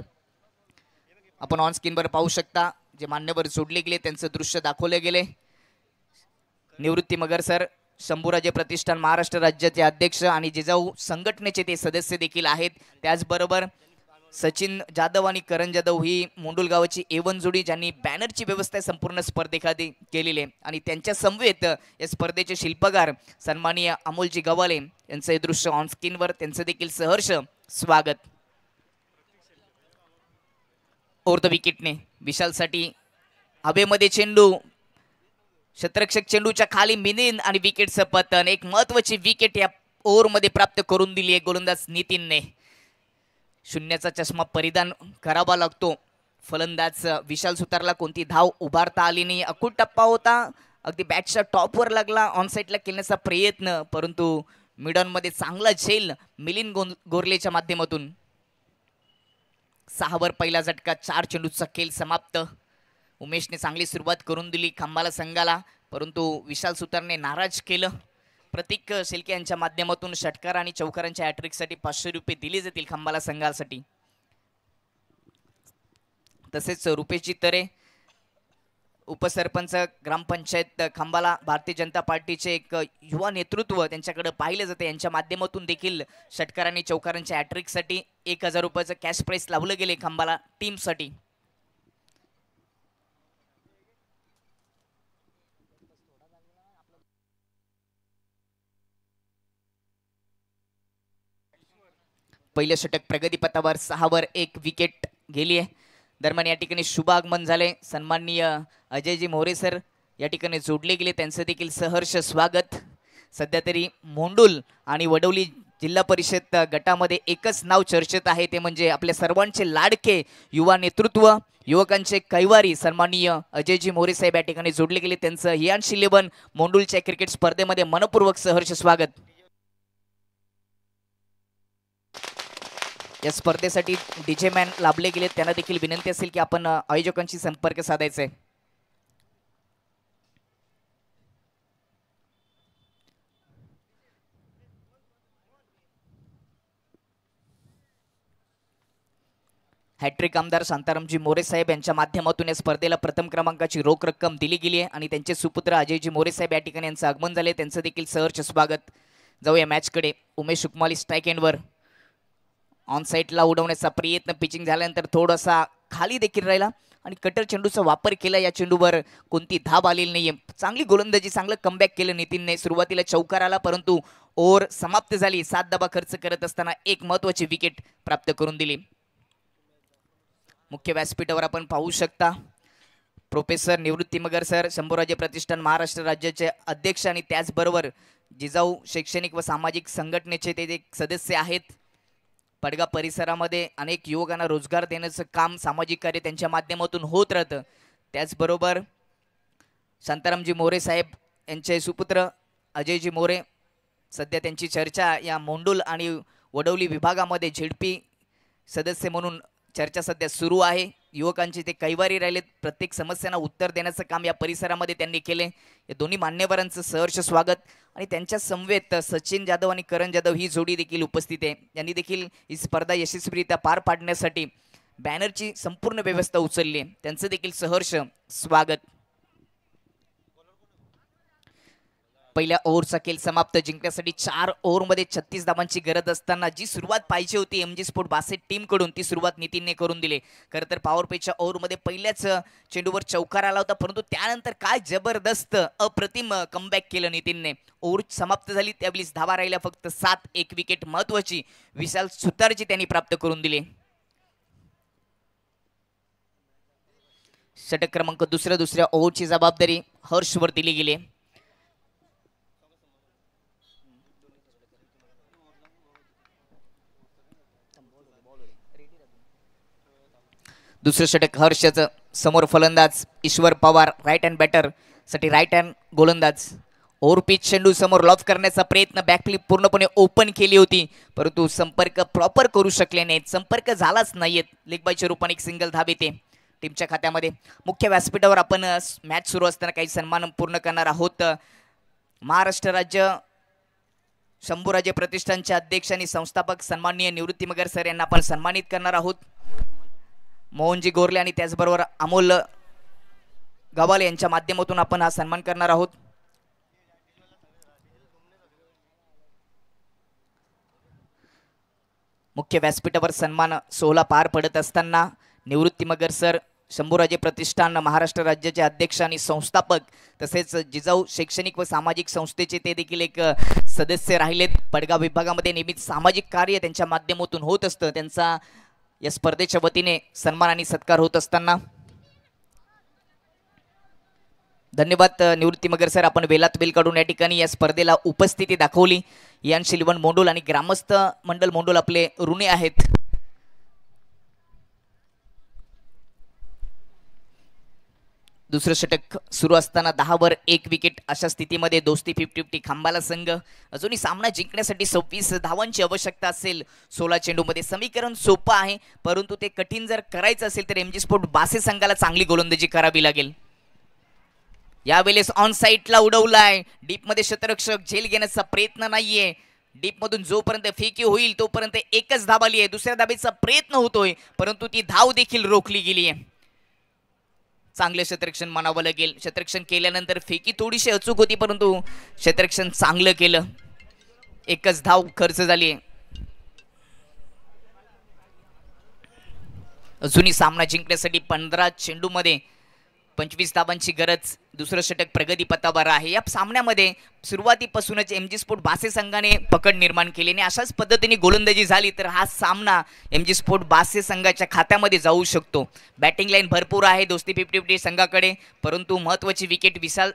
आपण ऑन स्क्रीनवर पाहू शकता जे मान्यवर जोडले गेले त्यांचं दृश्य दाखवले गेले. निवृत्ती मगर सर शंभूराजे प्रतिष्ठान महाराष्ट्र राज्याचे अध्यक्ष आणि जिजाऊ संघटनेचे ते सदस्य देखील आहेत. त्याचबरोबर सचिन जाधव आणि करण जाधव ही मोंडुलगावची एवन जोडी ज्यांनी बॅनरची व्यवस्था संपूर्ण स्पर्धेखाली केलेली आहे आणि त्यांच्या समवेत या स्पर्धेचे शिल्पकार सन्माननीय अमोलजी गवाले यांचं हे दृश्य ऑन स्क्रीनवर, त्यांचं देखील सहर्ष स्वागत. ओव्हर द विकेटने विशालसाठी हवेमध्ये चेंडू, क्षेत्ररक्षक चेंडूच्या खाली मिनिन आणि विकेटचं पतन. एक महत्वाची विकेट या ओव्हरमध्ये प्राप्त करून दिली आहे गोलंदाज नितीनने. शून्याचा चष्मा परिधान करावा लागतो. फलंदाज विशाल सुतारला कोणती धाव उभारता आली नाही. अकुट टप्पा होता, अगदी बॅटच्या टॉपवर लागला. ऑन साईडला खेळण्याचा प्रयत्न परंतु मिडॉनमध्ये चांगला झेल मिलिंद गोरलेच्या माध्यमातून. 6 वर पहिला झटका. 4 चेंडूचा खेळ समाप्त. उमेशने चांगली सुरुवात करून दिली खांबाला संघाला परंतु विशाल सुतारने नाराज केलं. प्रतीक शेलके यांच्या माध्यमातून षटकार आणि चौकारांच्या हॅट्रिकसाठी 500 रुपये दिले जातील खांबाला संघासाठी. तसेच रुपेशजी तरे उपसरपंच ग्रामपंचायत खांबाला भारतीय जनता पार्टीचे एक युवा नेतृत्व त्यांच्याकडे पाहिलं जाते. यांच्या माध्यमातून देखील षटकार आणि चौकारांच्या हॅट्रिकसाठी 1000 रुपयाचं कॅश प्राइस लावलं गेले खांबाला टीमसाठी. पहिलं षटक प्रगतीपथावर. 6 वर 1 विकेट गेली आहे. दरम्यान या ठिकाणी शुभ आगमन झाले. सन्माननीय अजयजी मोरे सर या ठिकाणी जोडले गेले, त्यांचं देखील सहर्ष स्वागत. सध्या तरी मोंडूल आणि वडवली जिल्हा परिषद गटामध्ये एकच नाव चर्चेत आहे, ते म्हणजे आपल्या सर्वांचे लाडके युवा नेतृत्व, युवकांचे कैवारी सन्माननीय अजयजी मोरे साहेब या ठिकाणी जोडले गेले. त्यांचं हियान्स 11 मोंडूलच्या क्रिकेट स्पर्धेमध्ये मनपूर्वक सहर्ष स्वागत. या स्पर्धेसाठी डीजे मॅन लाभले गेले, त्यांना देखील विनंती असेल की आपण आयोजकांशी संपर्क साधायचा आहे. हॅट्रिक आमदार शांतारामजी मोरे साहेब यांच्या माध्यमातून या स्पर्धेला प्रथम क्रमांकाची रोख रक्कम दिली गेली आहे आणि त्यांचे सुपुत्र अजयजी मोरे साहेब या ठिकाणी यांचं आगमन झाले, त्यांचं देखील सहर्ष स्वागत. जाऊया मॅचकडे. उमेश हुकमाली स्ट्राईक एंडवर. ऑन साईडला उडवण्याचा प्रयत्न, पिचिंग झाल्यानंतर थोडासा खाली देखील राहिला आणि कटर चेंडूचा वापर केला. या चेंडूवर कोणती धाब आलेली नाहीये. चांगली गोलंदाजी, चांगलं कमबॅक केलं नितीनने. सुरुवातीला चौकार आला परंतु ओव्हर समाप्त झाली. 7 धाबा खर्च करत असताना एक महत्वाची विकेट प्राप्त करून दिली. मुख्य व्यासपीठावर आपण पाहू शकता प्रोफेसर निवृत्ती मगर सर शंभूराजे प्रतिष्ठान महाराष्ट्र राज्याचे अध्यक्ष आणि त्याचबरोबर जिजाऊ शैक्षणिक व सामाजिक संघटनेचे ते एक सदस्य आहेत. पडगा परिसरामध्ये अनेक युवकांना रोजगार देण्याचं काम, सामाजिक कार्य त्यांच्या माध्यमातून होत राहतं. त्याचबरोबर शांतारामजी मोरे साहेब यांचे सुपुत्र अजयजी मोरे, सध्या त्यांची चर्चा या मोंडूल आणि वडवली विभागामध्ये झेडपी सदस्य म्हणून चर्चा सध्या सुरू आहे. युवकांचे ते कैवारी राहिलेत, प्रत्येक समस्यांना उत्तर देण्याचं काम या परिसरामध्ये त्यांनी केले। या दोन्ही मान्यवरांचं सहर्ष स्वागत आणि त्यांच्या समवेत सचिन जाधव आणि करण जाधव ही जोडी देखील उपस्थित आहे। यांनी देखील ही स्पर्धा यशस्वीरित्या पार पाडण्यासाठी बॅनरची संपूर्ण व्यवस्था उचलली आहे, त्यांचं देखील सहर्ष स्वागत। पहिल्या ओव्हरचा खेळ समाप्त, जिंकण्यासाठी 4 ओव्हरमध्ये 36 धावांची गरज असताना जी सुरुवात पाहिजे होती एमजी स्पोर्ट बासेट टीम कडून ती सुरुवात नितीनने करून दिली। खरं तर पॉवर प्लेच्या ओव्हरमध्ये पहिल्याच चेंडूवर चौकार आला होता, परंतु त्यानंतर काय जबरदस्त अप्रतिम कमबॅक केलं नितीनने। ओव्हर समाप्त झाली त्यावेळी धावा राहिल्या फक्त 7, एक विकेट महत्वाची विशाल सुतारची त्यांनी प्राप्त करून दिली। षटक क्रमांक दुसऱ्या ओव्हरची जबाबदारी हर्षवर दिली गेली। दुसरं षटक हर्षचं, समोर फलंदाज ईश्वर पवार राईट हँड बॅटर साठी राईट हँड गोलंदाज। ओव्हर पिच चेंडू समोर लॉफ करण्याचा प्रयत्न, बॅकफ्लिप पूर्णपणे ओपन केली होती परंतु संपर्क प्रॉपर करू शकले नाहीत, संपर्क झालाच नाहीत। लेग बायच्या रूपाने एक सिंगल धाब येते टीमच्या खात्यामध्ये। मुख्य व्यासपीठावर आपण मॅच सुरू असताना काही सन्मान पूर्ण करणार आहोत। महाराष्ट्र राज्य शंभूराजे प्रतिष्ठानचे अध्यक्ष आणि संस्थापक सन्माननीय निवृत्ती मगर सर यांना आपण सन्मानित करणार आहोत। मोहनजी गोरले आणि त्याचबरोबर अमोल गवाले यांच्या माध्यमातून आपण हा सन्मान करणार आहोत। मुख्य व्यासपीठावर सन्मान सोहळा पार पडत असताना निवृत्ती मगर सर शंभूराजे प्रतिष्ठान महाराष्ट्र राज्याचे अध्यक्ष आणि संस्थापक तसेच जिजाऊ शैक्षणिक व सामाजिक संस्थेचे ते देखील एक सदस्य राहिलेत। पडगाव विभागामध्ये नेहमीच सामाजिक कार्य त्यांच्या माध्यमातून होत असतं, त्यांचा या स्पर्धेच्या वतीने सन्मान आणि सत्कार होत असताना धन्यवाद निवृत्ती मगर सर, आपण वेलात वेल काढून या ठिकाणी या स्पर्धेला उपस्थिती दाखवली। यान शिलवण मोंडोल आणि ग्रामस्थ मंडल मोंडोल आपले ऋणी आहेत। दुसरं षटक सुरू असताना 10 वर 1 विकेट अशा स्थितीमध्ये दोस्ती 50-50 खांबाला संघ। अजूनही सामना जिंकण्यासाठी 26 धावांची आवश्यकता असेल 16 चेंडूमध्ये। समीकरण सोपं आहे परंतु ते कठीण जर करायचं असेल तर एमजी स्पोर्ट बासे संघाला चांगली गोलंदाजी करावी लागेल। यावेळेस ऑन साइडला उडवलाय, डीप मध्ये शतरक्षक झेल घेण्याचा प्रयत्न नाहीये। डीप मधून जोपर्यंत फेकी होईल तोपर्यंत एकच धाव आली आहे, दुसऱ्या धावेचा प्रयत्न होतोय परंतु ती धाव देखील रोखली गेली आहे। चांगले क्षेत्ररक्षण मानावं लागेल, क्षेत्ररक्षण केल्यानंतर फेकी थोडीशी अचूक होती परंतु क्षेत्ररक्षण चांगलं केलं, एकच धाव खर्च झाली। अजूनही सामना जिंकण्यासाठी 15 चेंडूमध्ये 25 धावांची गरज। दुसरं षटक प्रगती पथावर आहे। या सामन्यामध्ये सुरुवातीपासूनच एमजी स्पोर्ट बासे संघाने पकड निर्माण केली आणि अशाच पद्धतीने गोलंदाजी झाली तर हा सामना एमजी स्पोर्ट बासे संघाच्या खात्यामध्ये जाऊ शकतो। बॅटिंग लाईन भरपूर आहे दोस्ती 50-50 संघाकडे, परंतु महत्त्वाची विकेट विशाल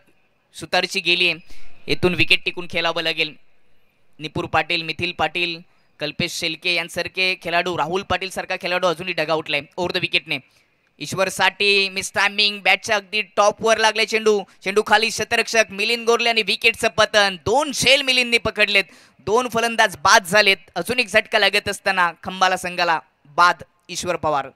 सुतारची गेली आहे, येथून विकेट टिकून खेळावं लागेल। निपुर पाटील, मिथिल पाटील, कल्पेश शेलके यांसारखे खेळाडू, राहुल पाटील सारखा खेळाडू अजूनही डगआउटलाय ओव्हर द विकेटने। ईश्वर साठी मिस टायमिंग, बॅटच्या अगदी टॉप वर लागले चेंडू, चेंडू खाली शतरक्षक मिलिंद गोरले आणि विकेटचं पतन। 2 झेल मिलिंदने पकडलेत, 2 फलंदाज बाद झालेत। अजून एक झटका लागत असताना खंबाला संघाला बाद ईश्वर पवार।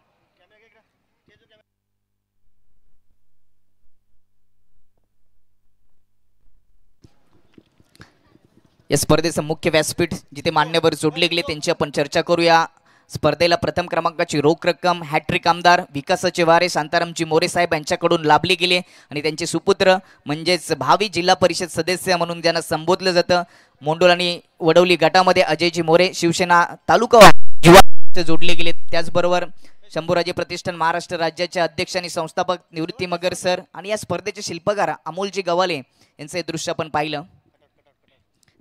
या स्पर्धेचं मुख्य व्यासपीठ जिथे मान्यवर जोडले गेले त्यांची आपण चर्चा करूया। स्पर्धेला प्रथम क्रमांकाची रोख रक्कम हॅट्रिक आमदार विकासाचे वारे शांतारामजी मोरे साहेब यांच्याकडून लाभली गेली आणि त्यांचे सुपुत्र म्हणजेच भावी जिल्हा परिषद सदस्य म्हणून ज्यांना संबोधलं जातं मोंडोल आणि वडवली गटामध्ये अजयजी मोरे शिवसेना तालुका युवा जोडले गेले। त्याचबरोबर शंभूराजे प्रतिष्ठान महाराष्ट्र राज्याचे अध्यक्ष आणि संस्थापक निवृत्ती मगर सर आणि या स्पर्धेचे शिल्पकार अमोलजी गवाले यांचं हे दृश्य आपण पाहिलं।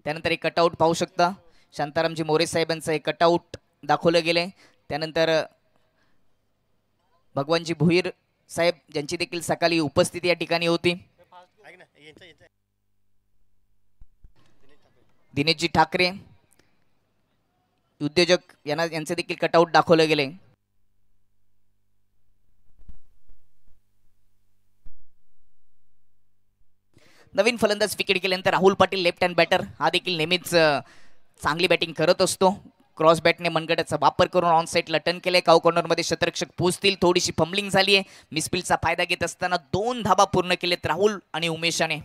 त्यानंतर एक कटआउट पाहू शकता, शांतारामजी मोरे साहेबांचं एक कटआउट दाखवलं गेले। त्यानंतर भगवानजी भोईर साहेब ज्यांची देखील सकाळी उपस्थिती या ठिकाणी होती। दिनेशजी ठाकरे उद्योजक यांचे देखील कटआउट दाखवलं गेले। नवीन फलंदाज विकेट गेल्यानंतर Rahul Patil left hand batter हा देखील नेहमीच चांगली बॅटिंग करत असतो। क्रॉस बॅटने मनगटाचा वापर करून ऑन साईडला टर्न केले. काऊ कॉर्नरमध्ये शतरक्षक पोहोचतील. थोडीशी फंबलिंग झाली आहे. मिसफिल्डचा फायदा घेत असताना 2 धाबा पूर्ण केलेत राहुल आणि उमेशाने.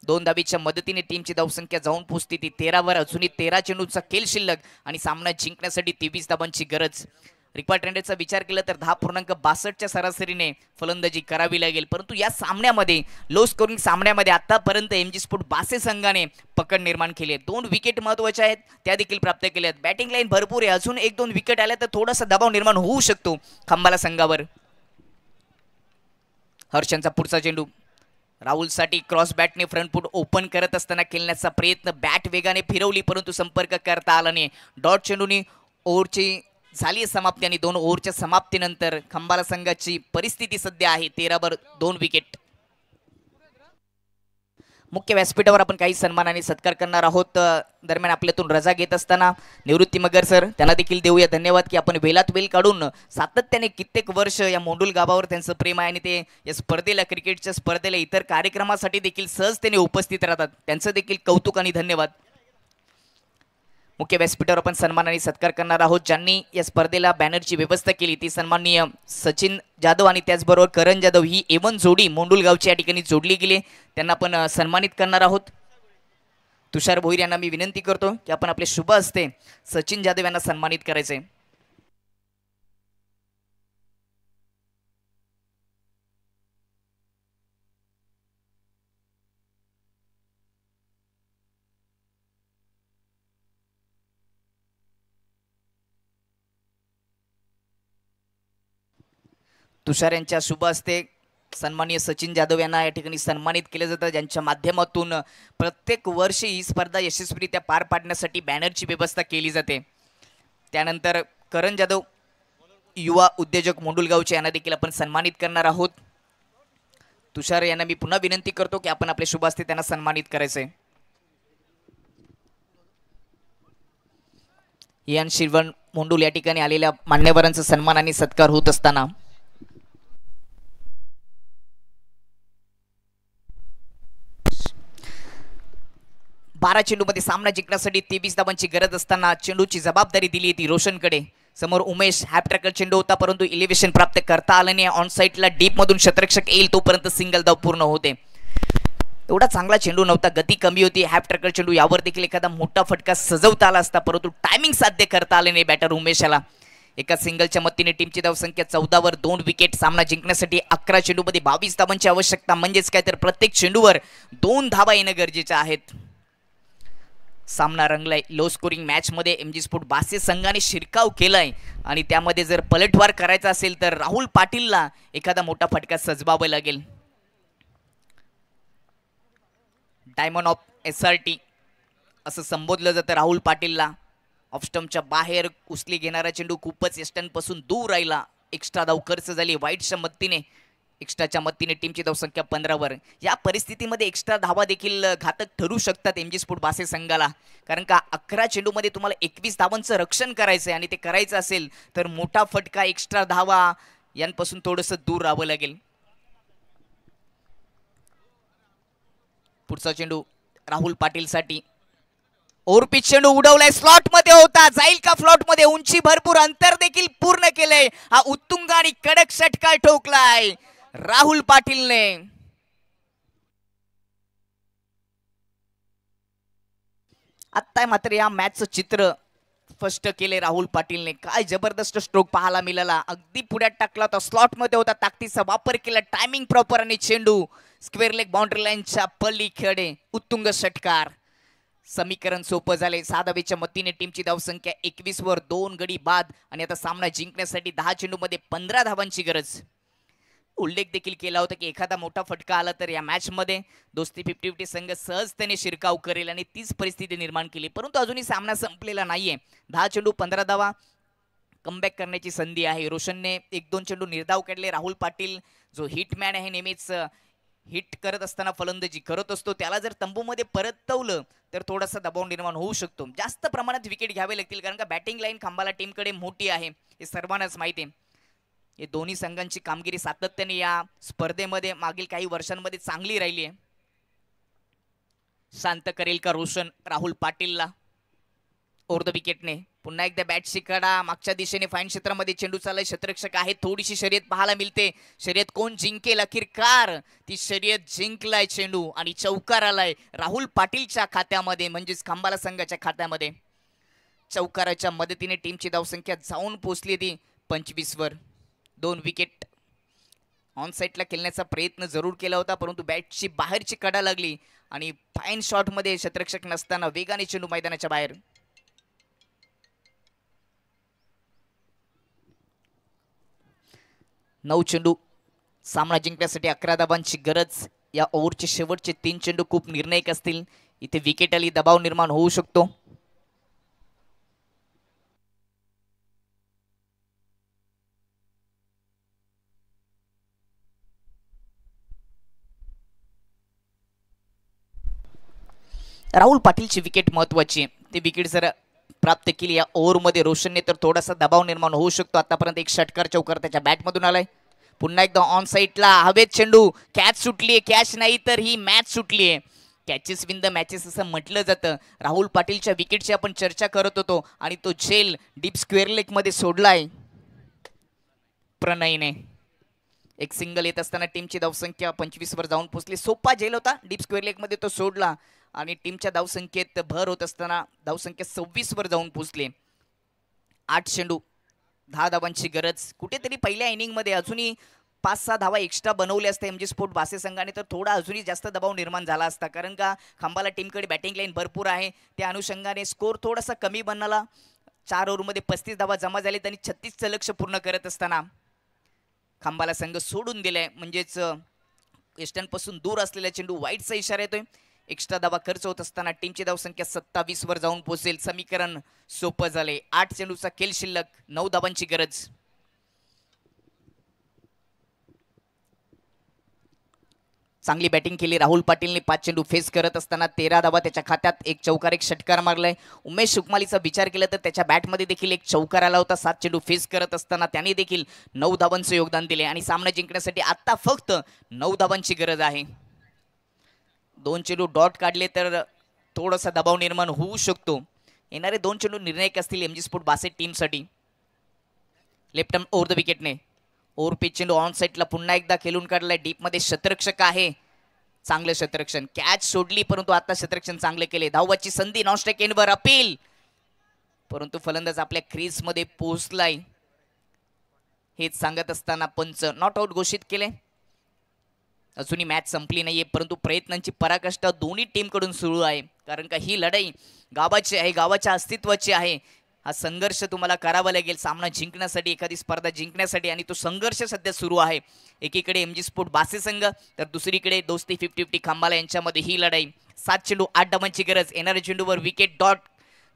2 धाबीच्या मदतीने टीमची धावसंख्या जाऊन पोहोचते ती 13वर. अजूनही 13 चेंडूचा खेळ शिल्लक आणि सामना जिंकण्यासाठी 23 धाबांची गरज. रिक्वायर्ड रन रेटचा विचार केला तर 10.62च्या सरासरीने फलंदाजी करावी लागेल. परंतु या सामन्यामध्ये लो स्कोरिंग सामन्यामध्ये आतापर्यंत एमजी स्पोर्ट बासे संघाने पकड निर्माण केली आहे. 2 विकेट महत्वाच्या आहेत, त्या देखील प्राप्त केल्या आहेत. बॅटिंग लाईन भरपूर आहे. अजून 1-2 विकेट आल्या तर थोडासा दबाव निर्माण होऊ शकतो खंबाला संघावर. हर्षनचा पुढचा चेंडू राहुलसाठी क्रॉस बॅटने फ्रंट फूट ओपन करत असताना खेळण्याचा प्रयत्न. बॅट वेगाने फिरवली परंतु संपर्क करता आला नाही. डॉट चेंडूनी ओव्हरची झाली समाप्ती आणि 2 ओव्हरच्या समाप्तीनंतर खंबाला संघाची परिस्थिती सध्या आहे 13वर 2 विकेट. मुख्य व्यासपीठावर आपण काही सन्मान आणि सत्कार करणार आहोत. दरम्यान आपल्यातून रजा घेत असताना निवृत्ती मगर सर, त्यांना देखील देऊया धन्यवाद की आपण वेलात वेल काढून सातत्याने कित्येक वर्ष या मोंडूल गावावर त्यांचं प्रेम आहे आणि ते या स्पर्धेला, क्रिकेटच्या स्पर्धेला, इतर कार्यक्रमासाठी देखील सहजतेने उपस्थित राहतात. त्यांचं देखील कौतुक आणि धन्यवाद. मुख्य व्यासपीठावर आपण सन्मान आणि सत्कार करणार आहोत. ज्यांनी या स्पर्धेला बॅनरची व्यवस्था केली ती सन्माननीय सचिन जाधव आणि त्याचबरोबर करण जाधव ही एवन जोडी मोंडूल गावची या ठिकाणी जोडली गेली. त्यांना आपण सन्मानित करणार आहोत. तुषार भोईर यांना मी विनंती करतो की आपण आपले शुभ हस्ते सचिन जाधव यांना सन्मानित करायचे. तुषार यांच्या शुभ हस्ते सन्माननीय सचिन जाधव यांना या ठिकाणी सन्मानित केलं जातं, ज्यांच्या माध्यमातून प्रत्येक वर्षी ही स्पर्धा यशस्वीरित्या पार पाडण्यासाठी बॅनरची व्यवस्था केली जाते. त्यानंतर करण जाधव युवा उद्योजक मोंडूलगावचे यांना देखील आपण सन्मानित करणार आहोत. तुषार यांना मी पुन्हा विनंती करतो की आपण आपले शुभ हस्ते त्यांना सन्मानित करायचे. यान शिरवण मोंडूल या ठिकाणी आलेल्या मान्यवरांचा सन्मान आणि सत्कार होत असताना 12 चेंडूमध्ये सामना जिंकण्यासाठी 23 धावांची गरज असताना चेंडूची जबाबदारी दिली ती रोशनकडे. समोर उमेश हॅप ट्रॅकल चेंडू होता परंतु इलेव्हेशन प्राप्त करता आलं नाही. ऑन साईडला डीप मधून शतरक्षक येईल तोपर्यंत सिंगल धाव पूर्ण होते. एवढा चांगला चेंडू नव्हता, गती कमी होती. हॅप ट्रॅकल चेंडू यावर देखील एखादा मोठा फटका सजवता आला असता परंतु टायमिंग साध्य करता आले नाही बॅटर उमेशाला. एका सिंगलच्या मदतीने टीमची धावसंख्या 14वर 2 विकेट. सामना जिंकण्यासाठी 11 चेंडूमध्ये 22 धावांची आवश्यकता, म्हणजेच काय तर प्रत्येक चेंडूवर 2 धावा येणं गरजेचं आहेत. सामना रंगलाय. लो स्कोरिंग मॅच मध्ये एमजी स्पोर्ट बासे संघाने शिरकाव केलाय आणि त्यामध्ये जर पलटवार करायचा असेल तर राहुल पाटीलला एखादा मोठा फटका सजवावा लागेल. डायमंड ऑफ SRT असं संबोधलं जातं राहुल पाटीलला. ऑफ स्टंपच्या बाहेर उचली घेणारा चेंडू खूपच यष्टांपासून दूर राहिला. एक्स्ट्रा धाव खर्च झाली वाईटच्या मदतीने. एक्स्ट्राच्या मदतीने टीमची धावसंख्या 15वर. या परिस्थितीमध्ये एक्स्ट्रा धावा देखील घातक ठरू शकतात एमजी स्पोर्ट बासे संघाला, कारण का 11 चेंडूमध्ये तुम्हाला 21 धावांचं रक्षण करायचं आहे आणि ते करायचं असेल तर मोठा फटका, एक्स्ट्रा धावा यांपासून थोडंसं दूर राहावं लागेल. पुढचा चेंडू राहुल पाटील साठी. ओव्हरपिच चेंडू उडवलाय, स्लॉट मध्ये होता, जाईल का फ्लॉट मध्ये? उंची भरपूर, अंतर देखील पूर्ण केलंय. हा उत्तुंग आणि कडक षटकार ठोकलाय राहुल पाटीलने. आता मात्र या मॅचचं चित्र स्पष्ट केले राहुल पाटीलने. काय जबरदस्त स्ट्रोक पाहायला मिळाला. अगदी पुढ्यात टाकला होता, स्लॉट मध्ये होता, ताकदीचा वापर केला, टायमिंग प्रॉपर आणि चेंडू स्क्वेअर लेग बाउंड्री लाईनच्या पलीकडे. उत्तुंग षटकार. समीकरण सोपं झाले. 6 धावेच्या मदतीने टीमची धावसंख्या 21वर 2 गडी बाद आणि आता सामना जिंकण्यासाठी 10 चेंडूमध्ये 15 धावांची गरज. उल्लेख देखील केला होता की एखादा मोठा फटका आला तर या मॅच मध्ये दोस्ती 50-50 संघ सहजतेने शिरकाव करेल आणि तीच परिस्थिती निर्माण केली. परंतु अजूनही सामना संपलेला नाहीये. 10 चेंडू 15 धावा, कमबॅक करण्याची संधी आहे. रोशनने 1-2 चेंडू निर्धाव काढले. राहुल पाटील जो हिटमॅन आहे, नेहमीच हिट करत असताना फलंदाजी करत असतो, त्याला जर तंबूमध्ये परतवलं तर थोडासा दबाव निर्माण होऊ शकतो. जास्त प्रमाणात विकेट घ्यावे लागतील कारण का बॅटिंग लाईन खंबाला टीमकडे मोठी आहे, हे सर्वांनाच माहिती आहे. हे दोन्ही संघांची कामगिरी सातत्याने या स्पर्धेमध्ये मागील काही वर्षांमध्ये चांगली राहिली आहे. शांत करेल का रोशन राहुल पाटीलला? ओव्हर द विकेटने पुन्हा एकदा बॅटची कडा मागच्या दिशेने फाईन क्षेत्रामध्ये चेंडू चाललाय. क्षेत्ररक्षक आहे, थोडीशी शर्यत पाहायला मिळते. शर्यत कोण जिंकेल? अखेरकार ती शर्यत जिंकलाय चेंडू आणि चौकार आलाय राहुल पाटीलच्या खात्यामध्ये, म्हणजेच खंबाला संघाच्या खात्यामध्ये. चौकाराच्या मदतीने टीमची धावसंख्या जाऊन पोहोचली ती 25 वर. 2 विकेट ऑन साईडला खेळण्याचा प्रयत्न जरूर केला होता, परंतु बॅटची बाहेरची कडा लागली आणि फाईन शॉटमध्ये क्षेत्ररक्षक नसताना वेगाने चेंडू मैदानाच्या बाहेर. 9 चेंडू, सामना जिंकण्यासाठी 11 धावांची गरज. या ओव्हरचे शेवटचे 3 चेंडू खूप निर्णायक असतील. इथे विकेट आली, दबाव निर्माण होऊ शकतो. राहुल पाटीलची विकेट महत्वाची आहे. ती विकेट जर प्राप्त केली या ओव्हरमध्ये रोशनने तर थोडासा दबाव निर्माण होऊ शकतो. आतापर्यंत एक षटकार चौकार त्याच्या बॅटमधून आलाय. पुन्हा एकदा ऑन साईडला हवेत चेंडू, कॅच सुटलीये. कॅच नाही तर ही मॅच सुटलीये. कॅचेस विन द मॅचेस असं म्हटलं जातं. राहुल पाटीलच्या विकेटची आपण चर्चा करत होतो आणि तो झेल डीप स्क्वेअर लेग मध्ये सोडलाय प्रणयने. एक सिंगल येत असताना टीमची धावसंख्या 25 वर जाऊन पोहोचली. सोपा झेल होता, डीप स्क्वेअर लेग मध्ये तो सोडला आणि टीमच्या धावसंख्येत भर होत असताना धावसंख्या 26 वर जाऊन पोहोचली. 8 चेंडू, 10 धावांची गरज. कुठेतरी पहिल्या इनिंग मध्ये अजूनही 5-6 धावा एक्स्ट्रा बनवले असते एमजी स्पोर्ट बासे संघाने तर थोडा अजूनही जास्त दबाव निर्माण झाला असता, कारण का खंबाला टीमकडे बॅटिंग लाईन भरपूर आहे. त्या अनुषंगाने स्कोर थोडासा कमी बनला. 4 ओव्हरमध्ये 35 धावा जमा झाले. त्यांनी 36चं लक्ष पूर्ण करत असताना खंबाला संघ सोडून दिलाय, म्हणजेच वेस्टर्न पासून दूर असलेला चेंडू वाईटचा इशारा येतोय. एक्स्ट्रा धावा खर्च होत असताना टीमची धावसंख्या 27 वर जाऊन पोहोचेल. समीकरण सोपं झाले. 8 चेंडूचा खेळ शिल्लक, 9 धावांची गरज. चांगली बॅटिंग केली राहुल पाटीलने. 5 चेंडू फेस करत असताना 13 धावा त्याच्या खात्यात. एक चौकार, एक षटकार मारलाय. उमेश सुकमालीचा विचार केला तर त्याच्या बॅटमध्ये देखील एक चौकार आला होता. 7 चेंडू फेस करत असताना त्याने देखील 9 धावांचं योगदान दिले आणि सामना जिंकण्यासाठी आता फक्त 9 धावांची गरज आहे. 2 चेंडू डॉट काढले तर थोडासा दबाव निर्माण होऊ शकतो. येणारे 2 चेंडू निर्णायक असतील एमजी स्पोर्ट बासे टीमसाठी. लेफ्ट आर्म ओव्हर द विकेटने ओव्हर पिच चेंडू ऑन साईडला पुन्हा एकदा खेळून काढलाय. डीप मध्ये क्षेत्ररक्षक आहे, चांगलं क्षेत्ररक्षण. कॅच सोडली परंतु आता क्षेत्ररक्षण चांगले केले. धावाची संधी, नॉन स्ट्राईक एंडवर अपील, परंतु फलंदाज आपल्या क्रीज मध्ये पोहोचलाय. हेच सांगत असताना पंच नॉट आउट घोषित केले. अजूनही मॅच संपली नाहीये, परंतु प्रयत्नांची पराकाष्ठा दोन्ही टीम कडून सुरू आहे, कारण का ही लढाई गावाची आहे, गावाच्या अस्तित्वाची आहे. हा संघर्ष तुम्हाला करावा लागेल सामना जिंकण्यासाठी, एखादी स्पर्धा जिंकण्यासाठी, आणि तो संघर्ष सध्या सुरू आहे. एकीकडे एमजी स्पोर्ट बासे संघ तर दुसरीकडे दोस्ती 50-50 खंबाला यांच्यामध्ये ही लढाई. 7 चेंडू 8 धावांची गरज. येणाऱ्या चेंडूवर विकेट डॉट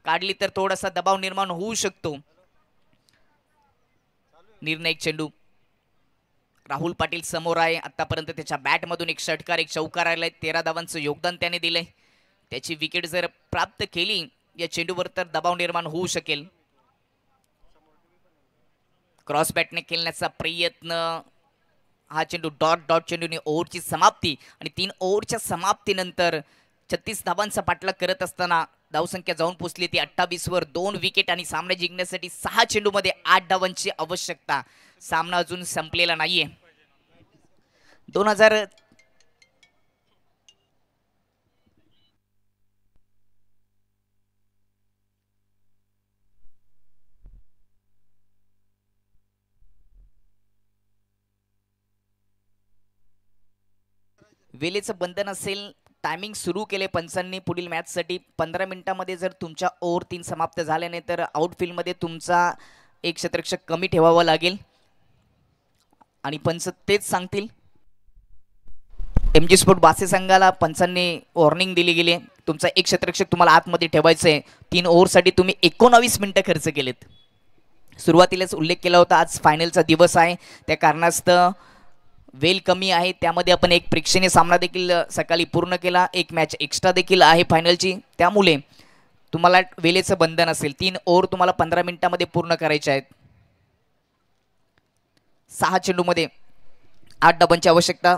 काढली तर थोडासा दबाव निर्माण होऊ शकतो. निर्णायक चेंडू राहुल पाटील समोर आहे. आतापर्यंत त्याच्या बॅटमधून एक षटकार, एक चौकार आलाय. 13 धावांचं योगदान त्याने दिलंय. त्याची विकेट जर प्राप्त केली या चेंडूवर तर दबाव निर्माण होऊ शकेल. क्रॉस बॅटने खेळण्याचा प्रयत्न. हा चेंडू डॉट चेंडूने ओव्हरची समाप्ती, आणि 3 ओव्हरच्या समाप्तीनंतर 36 धावांचा पाठलाग करत असताना धावसंख्या जाऊन पोहोचली ती 28 वर. 2 विकेट आणि सामना जिंकण्यासाठी 6 चेंडूमध्ये 8 धावांची आवश्यकता. सामना अजून संपलेला नाहीये. 2000 वेळेचं बंधन असेल. टायमिंग सुरू केले पंचांनी पुढील मॅचसाठी. 15 मिनिटांमध्ये जर तुमच्या ओव्हर 3 समाप्त झाल्याने तर आउटफील्डमध्ये तुमचा एक क्षेत्ररक्षक कमी ठेवावा लागेल आणि पंच तेच सांगतील. एमजी स्पोर्ट बासे संघाला पंचांनी वॉर्निंग दिली गेली, तुमचा एक क्षेत्ररक्षक तुम्हाला आतमध्ये ठेवायचं आहे. 3 ओव्हरसाठी तुम्ही 19 मिनिटं खर्च केलेत. सुरुवातीलाच उल्लेख केला होता आज फायनलचा दिवस आहे, त्या कारणास्तव वेळ कमी आहे. त्यामध्ये आपण एक प्रेक्षणीय सामना देखील सकाळी पूर्ण केला. एक मॅच एक्स्ट्रा देखील आहे फायनलची, त्यामुळे तुम्हाला वेळेचं बंधन असेल. 3 ओव्हर तुम्हाला 15 मिनिटांमध्ये पूर्ण करायचे आहेत. 6 चेंडूमध्ये 8 धावांची आवश्यकता.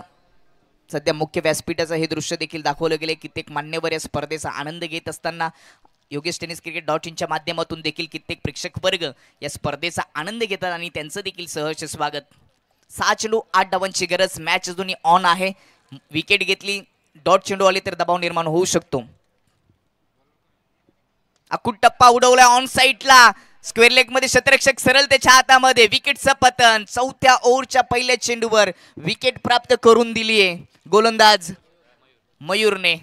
सध्या मुख्य व्यासपीठाचं हे दृश्य देखील दाखवलं गेले. कित्येक मान्यवर या स्पर्धेचा आनंद घेत असताना योगेश टेनिस क्रिकेट .in माध्यमातून देखील कित्येक प्रेक्षक वर्ग या स्पर्धेचा आनंद घेतात आणि त्यांचं देखील सहर्ष स्वागत. 6 चेंडू 8 धावांची गरज. मॅच अजूनही ऑन आहे. विकेट घेतली, डॉट चेंडू आले तर दबाव निर्माण होऊ शकतो. अकुट टप्पा उडवला ऑन साईडला. स्क्वेअर लेग मध्ये शतरक्षक सरळ त्याच्या हातामध्ये. विकेटचं पतन. चौथ्या ओव्हरच्या पहिल्या चेंडूवर विकेट प्राप्त करून दिली आहे गोलंदाज मयूरने.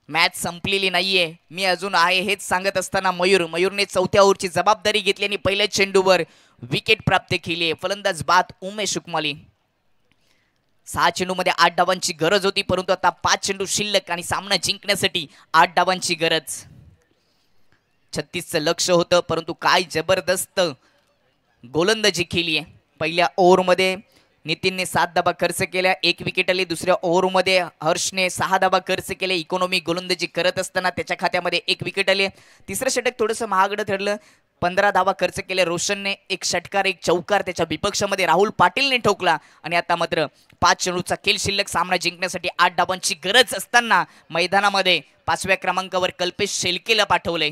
मॅच संपलेली नाहीये, मी अजून आहे हेच सांगत असताना मयूरने चौथ्या ओव्हरची जबाबदारी घेतली आणि पहिल्या चेंडूवर विकेट प्राप्त केली आहे. फलंदाज बाद उमेश हुकमाली. 6 चेंडूमध्ये 8 धावांची गरज होती, परंतु आता 5 चेंडू शिल्लक आणि सामना जिंकण्यासाठी 8 धावांची गरज. 36चं लक्ष होतं, परंतु काय जबरदस्त गोलंदाजी केली आहे. पहिल्या ओव्हरमध्ये नितीनने 7 धावा खर्च केल्या, 1 विकेट आली. दुसऱ्या ओव्हरमध्ये हर्षने 6 धावा खर्च केले. इकॉनॉमी गोलंदाजी करत असताना त्याच्या खात्यामध्ये 1 विकेट आली. तिसरं षटक थोडंसं महागडं ठरलं. 15 धावा खर्च केल्या रोशनने. 1 षटकार 1 चौकार त्याच्या विपक्षामध्ये राहुल पाटीलने ठोकला. आणि आता मात्र 5 चेंडूचा खेळ शिल्लक. सामना जिंकण्यासाठी 8 धावांची गरज असताना मैदानामध्ये 5व्या क्रमांकावर कल्पेश शेलकेला पाठवलंय.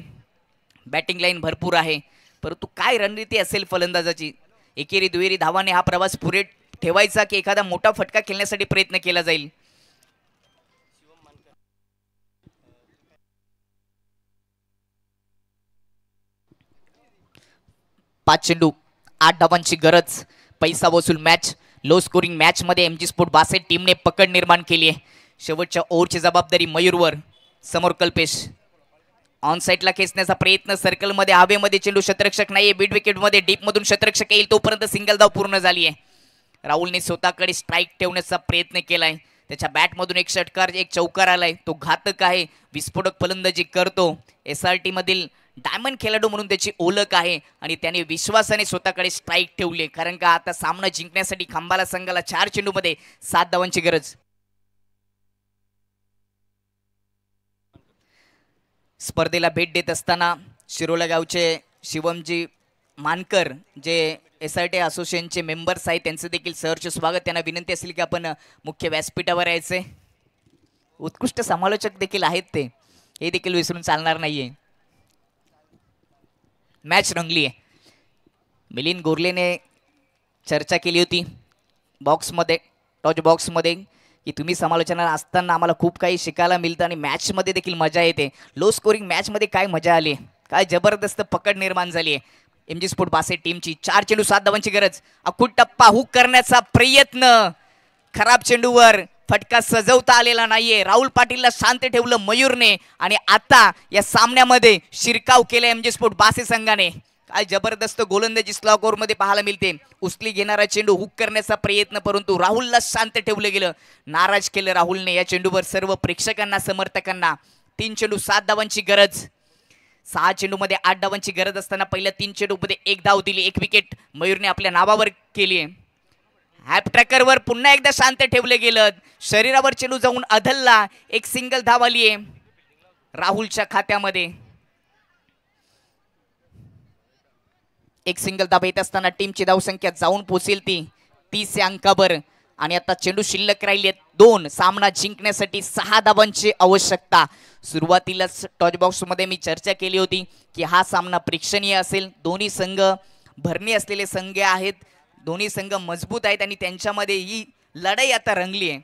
बॅटिंग लाईन भरपूर आहे, परंतु काय रणनीती असेल फलंदाजाची. एकेरी दुहेरी धावाने हा प्रवास पुरे ठेवायचा की एखादा मोठा फटका खेळण्यासाठी प्रयत्न केला जाईल. पाच चेंडू 8 धावांची गरज. पैसा वसूल मॅच. लो स्कोरिंग मॅच मध्ये एमजी स्पोर्ट बासेट टीमने पकड निर्माण केली आहे. शेवटच्या ओव्हरची जबाबदारी मयूरवर. समोर कल्पेश ऑन साईडला खेचण्याचा प्रयत्न. सर्कलमध्ये हवेमध्ये चेंडू. शतरक्षक नाहीये. बीट विकेट मध्ये डीप मधून शतरक्षक येईल तोपर्यंत सिंगल धाव पूर्ण झाली आहे. राहुलने स्वतःकडे स्ट्राईक ठेवण्याचा प्रयत्न केलाय. त्याच्या बॅटमधून 1 षटकार 1 चौकार आलाय. तो घातक आहे. विस्फोटक फलंदाजी करतो. SRT मधील डायमंड खेळाडू म्हणून त्याची ओळख आहे आणि त्याने विश्वासाने स्वतःकडे स्ट्राईक ठेवले, कारण का आता सामना जिंकण्यासाठी खंबाला संघाला 4 चेंडूमध्ये 7 धावांची गरज. स्पर्धेला भेट देत असताना शिरोला गावचे शिवमजी मानकर जे SRT असोसिएशनचे मेंबर्स आहेत त्यांचं देखील सहर्ष स्वागत. त्यांना विनंती असेल की आपण मुख्य व्यासपीठावर यायचे. उत्कृष्ट समालोचक देखील आहेत ते, हे देखील विसरून चालणार नाहीये. मॅच रंगली आहे. मिलिंद गोरलेने चर्चा केली होती बॉक्समध्ये, टॉच बॉक्समध्ये, की तुम्ही समालोचना असताना आम्हाला खूप काही शिकायला मिळतं आणि मॅचमध्ये देखील मजा येते. लो स्कोरिंग मॅचमध्ये काय मजा आली, काय जबरदस्त पकड निर्माण झाली आहे एमजी स्पोर्ट बासेट टीमची. 4 चेंडू 7 धावांची गरज. अकुट टप्पा हुक करण्याचा प्रयत्न. खराब चेंडूवर फटका सजवता आलेला नाहीये. राहुल पाटीलला शांत ठेवलं मयूरने आणि आता या सामन्यामध्ये शिरकाव केला एमजी स्पोर्ट बासेट संघाने. काय जबरदस्त गोलंदाजी स्लॉग ओव्हर मध्ये पाहायला मिळते. उचली घेणारा चेंडू हुक करण्याचा प्रयत्न, परंतु राहुलला शांत ठेवलं गेलं. नाराज केलं राहुलने या चेंडूवर सर्व प्रेक्षकांना, समर्थकांना. 3 चेंडू 7 धावांची गरज. 6 चेंडूमध्ये 8 धावांची गरज असताना पहिल्या 3 चेंडूमध्ये 1 धाव दिली. 1 विकेट मयूरने आपल्या नावावर केली आहे. हॅप ट्रॅकरवर पुन्हा एकदा शांत ठेवलं गेलं. शरीरावर चेंडू जाऊन अधलला. 1 सिंगल धाव आली आहे राहुलच्या खात्यामध्ये. 1 सिंगल धाव येत असताना टीमची धावसंख्या जाऊन पोहोचेल ती 30 या अंकावर. आणि आता चेंडू शिल्लक राहिले 2. सामना जिंकण्यासाठी 6 धावांची आवश्यकता. सुरुवातीलाच टॉच बॉक्स मध्ये मी चर्चा केली होती की हा सामना प्रेक्षणीय असेल. दोन्ही संघ भरणी असलेले संघ आहेत. दोन्ही संघ मजबूत आहेत आणि त्यांच्यामध्ये ही लढाई आता रंगली आहे.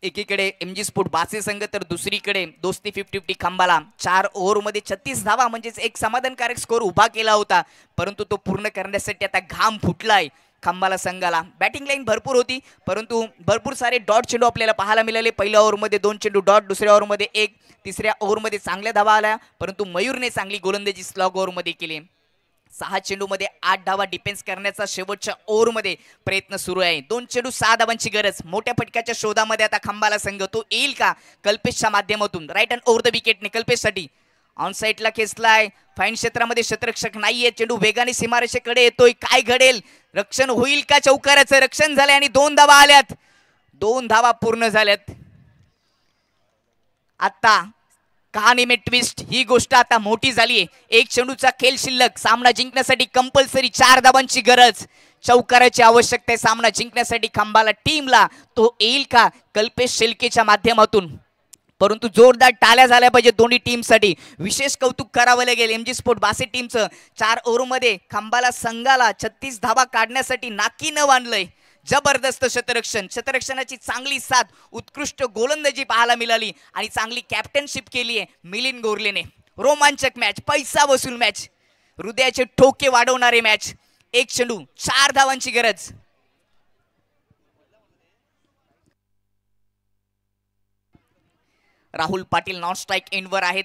एकीकडे एमजी स्पोर्ट बासे संघ तर दुसरीकडे दोस्ती 50-50 खंबाला. 4 ओव्हरमध्ये 36 धावा म्हणजेच एक समाधानकारक स्कोर उभा केला होता, परंतु तो पूर्ण करण्यासाठी आता घाम फुटलाय खंबाला संघाला. बॅटिंग लाईन भरपूर होती, परंतु भरपूर सारे डॉट चेंडू आपल्याला पाहायला मिळाले. पहिल्या ओव्हरमध्ये 2 चेंडू डॉट, दुसऱ्या ओव्हरमध्ये 1, तिसऱ्या ओव्हरमध्ये चांगल्या धावा आल्या, परंतु मयूरने चांगली गोलंदाजी स्लॉग ओव्हरमध्ये केली. 6 चेंडूमध्ये 8 धावा डिफेन्स करण्याचा शेवटच्या ओव्हरमध्ये प्रयत्न सुरू आहे. 2 चेंडू 6 धावांची गरज. मोठ्या फटक्याच्या शोधामध्ये आता खंबाला संघ. तो येईल का कल्पेशच्या माध्यमातून. राईट अँड ओव्हर द विकेटने कल्पेशसाठी ऑन साईडला खेचलाय. फाईन क्षेत्रामध्ये शतरक्षक नाहीये. चेंडू वेगाने सीमारेषेकडे येतोय. काय घडेल, रक्षण होईल का. चौकाराचं रक्षण झालंय आणि 2 धावा आल्यात. 2 धावा पूर्ण झाल्यात. आता कहाणी में ट्विस्ट, ही गोष्ट आता मोठी झाली आहे. 1 चेंडूचा खेळ शिल्लक. सामना जिंकण्यासाठी कंपल्सरी 4 धावांची गरज. चौकाराची आवश्यकता आहे सामना जिंकण्यासाठी खंबाला टीमला. तो येईल का कल्पेश शेलकेच्या माध्यमातून. परंतु जोरदार टाळ्या झाल्या पाहिजे दोन्ही टीमसाठी. विशेष कौतुक करावं लागेल एमजी स्पोर्ट बासेट टीमचं. 4 ओव्हरमध्ये खांबाला संघाला 36 धावा काढण्यासाठी नाकीनं बांधलंय. जबरदस्त शतरक्षणाची चांगली साथ, उत्कृष्ट गोलंदाजी पाहायला मिळाली आणि चांगली कॅप्टनशिप केली आहे मिलिंद गोरलेने. रोमांचक मॅच, पैसा वसूल मॅच, हृदयाचे ठोके वाढवणारे मॅच. एक चेंडू 4 धावांची गरज. राहुल पाटील नॉन स्ट्राईक एंडवर आहेत.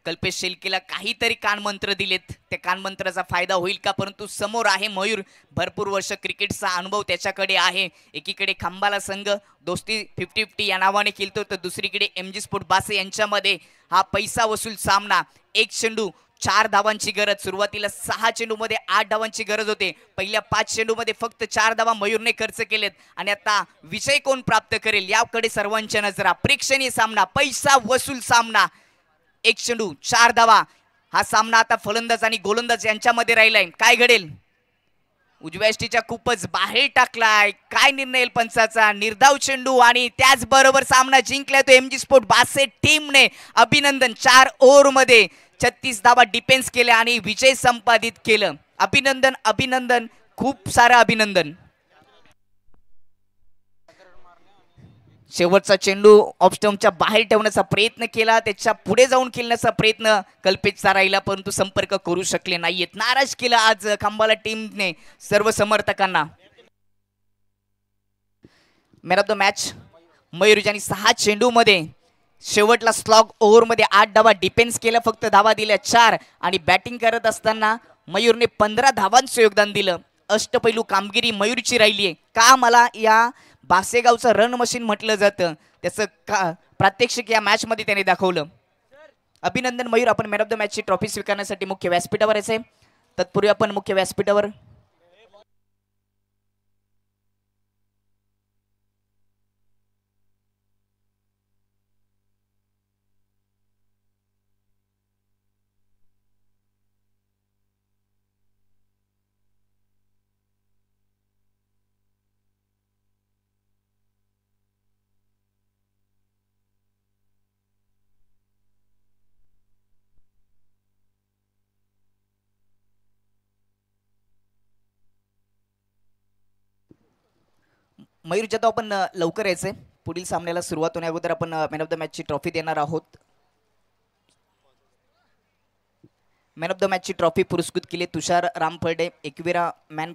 कल्पेश शेलकेला काहीतरी कानमंत्र दिलेत, त्या कानमंत्राचा फायदा होईल का? परंतु समोर आहे मयूर, भरपूर वर्ष क्रिकेटचा अनुभव त्याच्याकडे आहे. एकीकडे खांबाला संघ दोस्ती 50-50 या नावाने खेळतो, तर दुसरीकडे एमजी स्पोर्ट बासे यांच्यामध्ये हा पैसा वसूल सामना. एक चेंडू 4 धावांची गरज. सुरुवातीला 6 चेंडूमध्ये 8 धावांची गरज होते. पहिल्या 5 चेंडूमध्ये फक्त 4 धावा मयूरने खर्च केलेत आणि आता विजय कोण प्राप्त करेल याकडे सर्वांच्या नजरा. प्रेक्षणीय सामना, पैसा वसूल सामना. एक चेंडू 4 धावा. हा सामना आता फलंदाज आणि गोलंदाज यांच्यामध्ये राहिलाय. काय घडेल? उजव्या यष्टीच्या खूपच बाहेर टाकलाय. काय निर्णय येईल पंचाचा? निर्धाव चेंडू आणि त्याचबरोबर सामना जिंकलाय तो एमजी स्पोर्ट बासेट टीमने. अभिनंदन. 4 ओव्हरमध्ये 36 धावा डिफेन्स केल्या आणि विजय संपादित केलं. अभिनंदन, अभिनंदन, खूप सारं अभिनंदन. शेवटचा चेंडू ऑफ स्टंपच्या बाहेर ठेवण्याचा प्रयत्न केला, त्याच्या पुढे जाऊन खेळण्याचा प्रयत्न कल्पेशचा राहिला, परंतु संपर्क करू शकले नाहीयेत. नाराज केला आज खांबाला टीमने सर्व समर्थकांना. Man of the match Mayur, ज्यांनी 6 चेंडूमध्ये शेवटला स्लॉग ओव्हरमध्ये 8 धावा डिफेन्स केला, फक्त धावा दिल्या 4 आणि बॅटिंग करत असताना मयूरने 15 धावांचं योगदान दिलं. अष्टपैलू कामगिरी मयूरची राहिली आहे. का मला या बासेगावचं रन मशीन म्हटलं जातं, त्याचं का प्रात्यक्षिक या मॅच मध्ये त्याने दाखवलं. अभिनंदन मयूर. आपण मॅन ऑफ द मॅचची ट्रॉफी स्वीकारण्यासाठी मुख्य व्यासपीठावर यायचे. तत्पूर्वी आपण मुख्य व्यासपीठावर मयूर जातो. आपण लवकर यायचंय. पुढील सामन्याला सुरुवात होण्या अगोदर आपण मॅन ऑफ द मॅचची ट्रॉफी देणार आहोत. मॅन ऑफ द मॅचची ट्रॉफी पुरस्कृत केली तुषार रामफर्डे, एकविरा मॅन